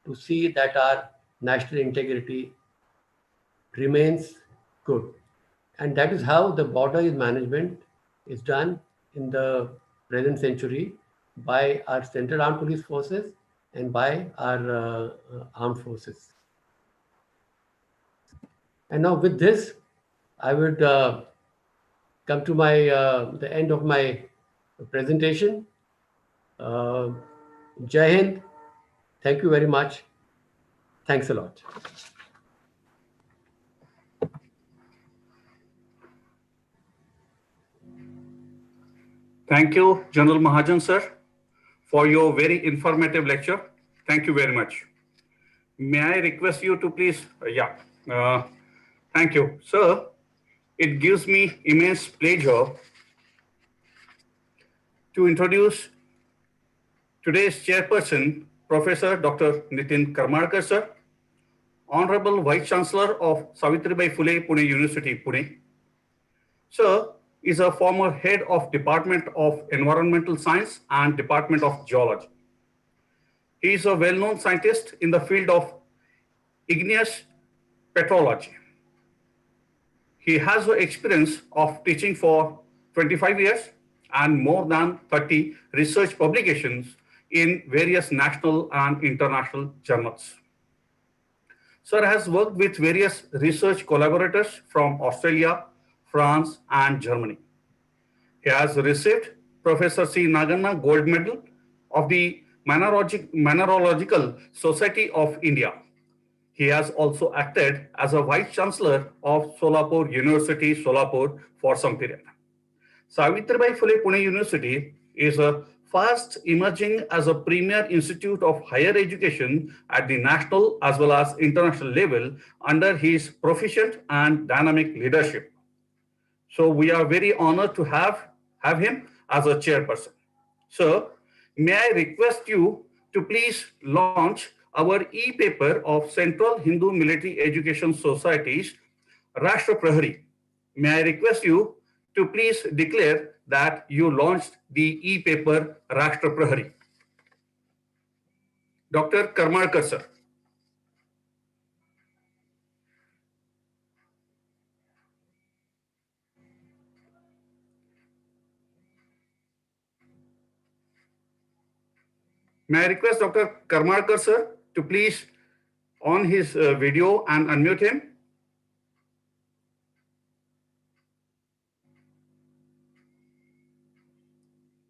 to see that our national integrity remains good. And that is how the border management is done in the present century by our Central Armed Police Forces and by our armed forces. And now with this, I would come to my the end of my presentation. Jai Hind. Thank you very much. Thanks a lot. Thank you, General Mahajan, sir, for your very informative lecture. Thank you very much. May I request you to please, thank you, sir. It gives me immense pleasure to introduce today's chairperson, Professor Dr. Nitin Karmarkar, sir, Honorable Vice Chancellor of Savitribai Phule Pune University, Pune. Sir is a former head of Department of Environmental Science and Department of Geology. He is a well-known scientist in the field of igneous petrology. He has the experience of teaching for 25 years and more than 30 research publications in various national and international journals. Sir has worked with various research collaborators from Australia, France, and Germany. He has received Professor C. Naganna Gold Medal of the Mineralogical Society of India. He has also acted as a Vice Chancellor of Solapur University, Solapur for some period. Savitribai Phule Pune University is fast emerging as a premier institute of higher education at the national as well as international level under his proficient and dynamic leadership. So we are very honored to have him as a chairperson. So may I request you to please launch our e-paper of Central Hindu Military Education Society's Rashtra Prahari. May I request you to please declare that you launched the e-paper Rashtra Prahari. Dr. Karmarkar, sir. May I request Dr. Karmarkar, sir, to please on his video and unmute him.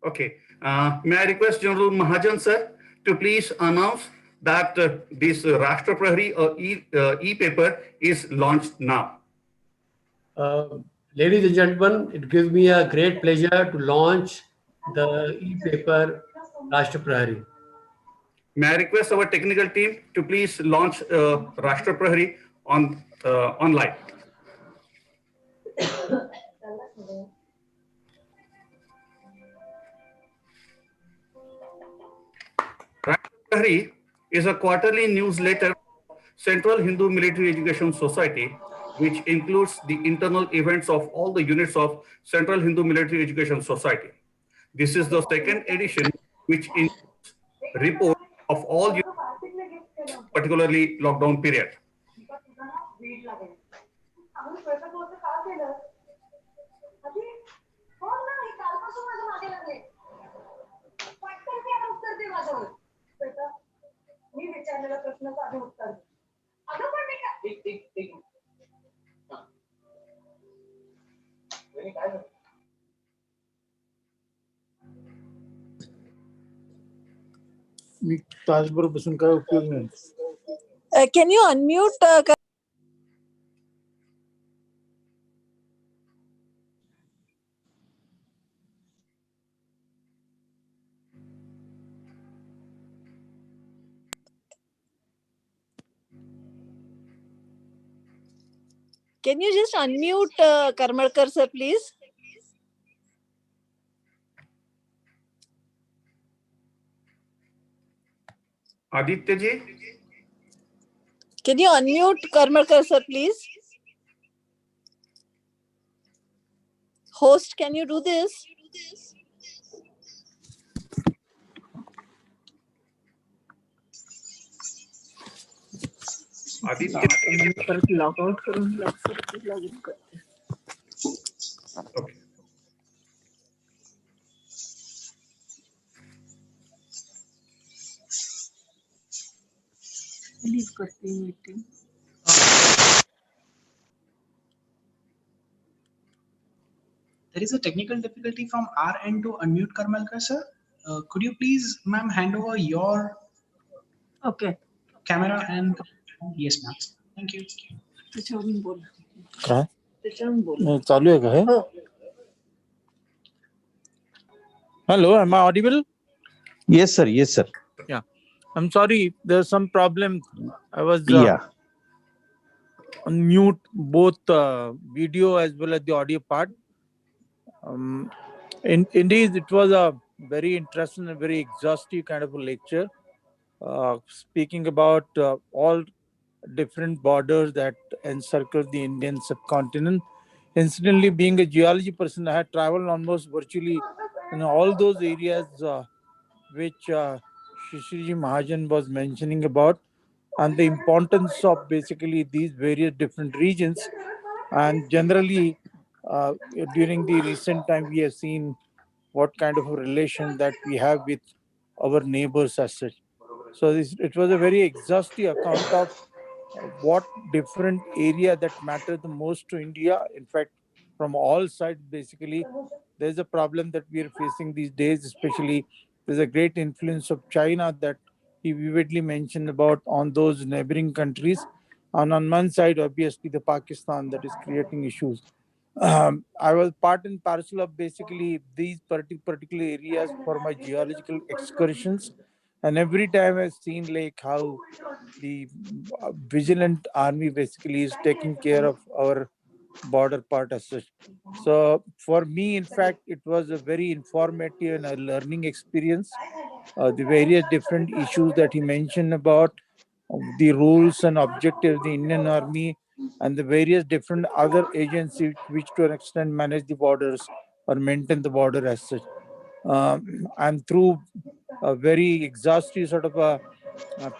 Okay. May I request General Mahajan, sir, to please announce that this Rashtra Prahari e-paper is launched now. Ladies and gentlemen, it gives me a great pleasure to launch the e-paper Rashtra Prahari. May I request our technical team to please launch Rashtra Prahari online. Rashtra Prahari is a quarterly newsletter of Central Hindu Military Education Society, which includes the internal events of all the units of Central Hindu Military Education Society. This is the second edition, which includes reports of all units, particularly lockdown period. मी तासभर बसून काय उपयोग नाही. Can you unmute? Can you just unmute Karmarkar sir, please? Aditya ji? Can you unmute Karmarkar sir, please? Host, can you do this? Aditya ji? Log out करून log in करते. Okay. Leave करते हैं meeting. There is a technical difficulty from our end to unmute Karmalkar sir. Could you please, ma'am, hand over your camera and yes, ma'am. Thank you. त्याच्यावरून बोल. काय त्याच्यावरून बोल. नाही, चालू आहे का हे? Hello, am I audible? Yes, sir. Yes, sir. Yeah. I'm sorry, there's some problem. I was on mute both video as well as the audio part. Indeed, it was a very interesting and very exhaustive kind of a lecture, speaking about all different borders that encircle the Indian subcontinent. Incidentally, being a geology person, I had traveled almost virtually in all those areas which Shishirji Mahajan was mentioning about, and the importance of basically these various different regions. And generally, during the recent time, we have seen what kind of a relation that we have with our neighbors as such. So it was a very exhaustive account of what different area that matter the most to India. In fact, from all sides, basically, there's a problem that we are facing these days, especially there's a great influence of China that he vividly mentioned about on those neighboring countries. And on one side, obviously, the Pakistan that is creating issues. I was part and parcel of basically these particular areas for my geological excursions. And every time I've seen like how the vigilant army basically is taking care of our border part as such. So for me, in fact, it was a very informative and a learning experience. The various different issues that he mentioned about the rules and objectives of the Indian Army and the various different other agencies which to an extent manage the borders or maintain the border as such. And through a very exhaustive sort of a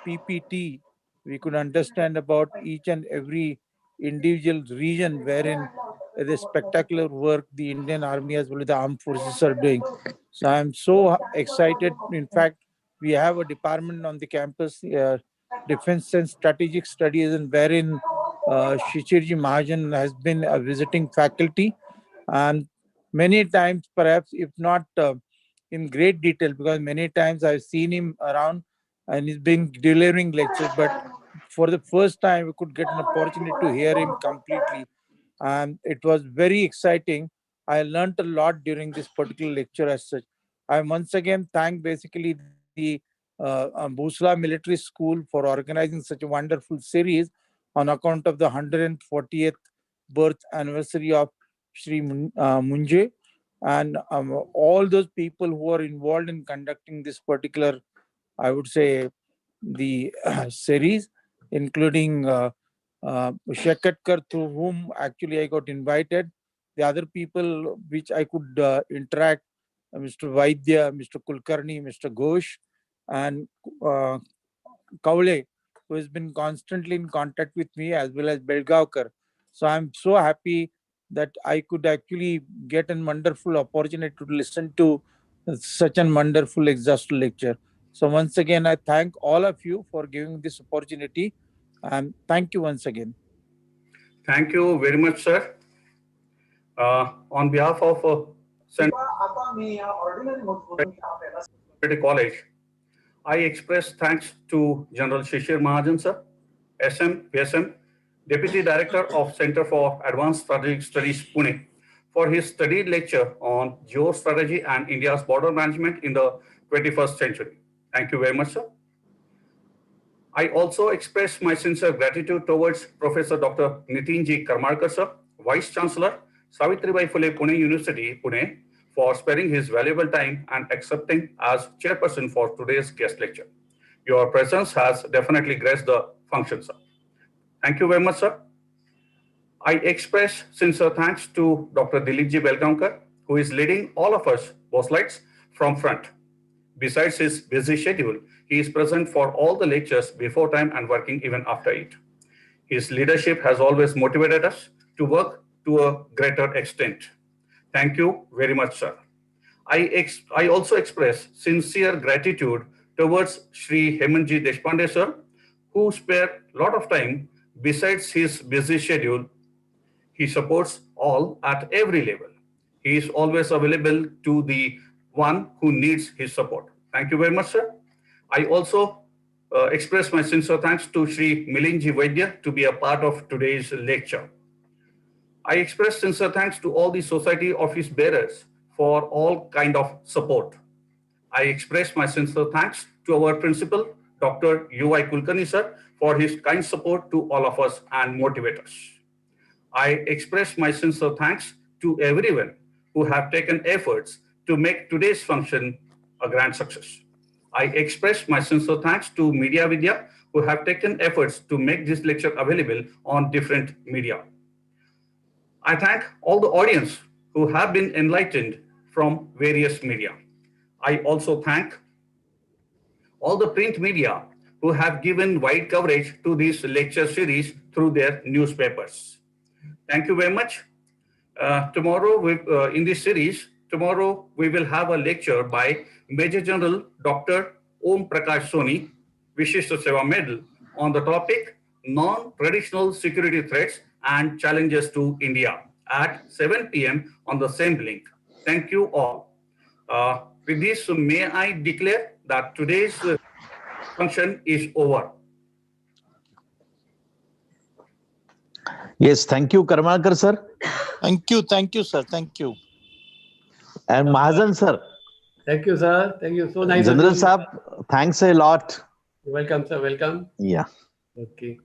PPT, we could understand about each and every individual region wherein the spectacular work the Indian Army as well as the armed forces are doing. So I'm so excited. In fact, we have a department on the campus, Defense and Strategic Studies, and wherein Shishirji Mahajan has been a visiting faculty, and many times, perhaps if not in great detail, because many times I've seen him around and he's been delivering lectures, but for the first time we could get an opportunity to hear him completely, and it was very exciting. I learned a lot during this particular lecture as such. I once again thank basically the Busla Military School for organizing such a wonderful series on account of the 140th birth anniversary of Shri Munje, and all those people who are involved in conducting this particular, I would say, the series, including Shekatkar, through whom actually I got invited. The other people which I could interact, Mr. Vaidya, Mr. Kulkarni, Mr. Ghosh, and Kaule, who has been constantly in contact with me, as well as Belgaonkar. So I'm so happy that I could actually get a wonderful opportunity to listen to such a wonderful exhaustive lecture. So once again, I thank all of you for giving this opportunity, and thank you once again. Thank you very much, sir. On behalf of Central College, I express thanks to General Shishir Mahajan, sir, MahajanVSM, Deputy Director of Center for Advanced Strategic Studies, Pune, for his studied lecture on geostrategy and India's border management in the 21st century. Thank you very much, sir. I also express my sincere gratitude towards Professor Dr. Nitin G. Karmarkar, sir, Vice Chancellor, Savitribai Phule Pune University, Pune, for sparing his valuable time and accepting as chairperson for today's guest lecture. Your presence has definitely graced the function, sir. Thank you very much, sir. I express sincere thanks to Dr. Dilip Ji Belgaonkar, who is leading all of us Boslites from front. Besides his busy schedule, he is present for all the lectures before time and working even after it. His leadership has always motivated us to work to a greater extent. Thank you very much, sir. I also express sincere gratitude towards Shri Hemanji Deshpande, sir, who spared a lot of time besides his busy schedule. He supports all at every level. He is always available to the one who needs his support. Thank you very much, sir. I also express my sincere thanks to Shri Milinji Vaidya to be a part of today's lecture. I express sincere thanks to all the society office bearers for all kind of support. I express my sincere thanks to our principal, Dr. U.I. Kulkarni, sir, for his kind support to all of us and motivators. I express my sincere thanks to everyone who have taken efforts to make today's function a grand success. I express my sincere thanks to Media Vidya, who have taken efforts to make this lecture available on different media. I thank all the audience who have been enlightened from various media. I also thank all the print media who have given wide coverage to this lecture series through their newspapers. Thank you very much. Tomorrow, in this series, tomorrow we will have a lecture by Major General Dr. Om Prakash Soni, Vishishta Seva Medal, on the topic Non-Traditional Security Threats and Challenges to India at 7 p.m. on the same link. Thank you all. With this, may I declare that today's function is over. Yes, thank you, Karmakar sir. Thank you, sir. Thank you. And Mahajan sir. Thank you, sir. Thank you. So nice. General Saab, thanks a lot. You're welcome, sir. Welcome. Yeah. Okay.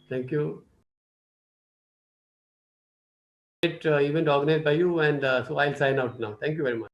Thank you. Event organized by you, and so I'll sign out now. Thank you very much.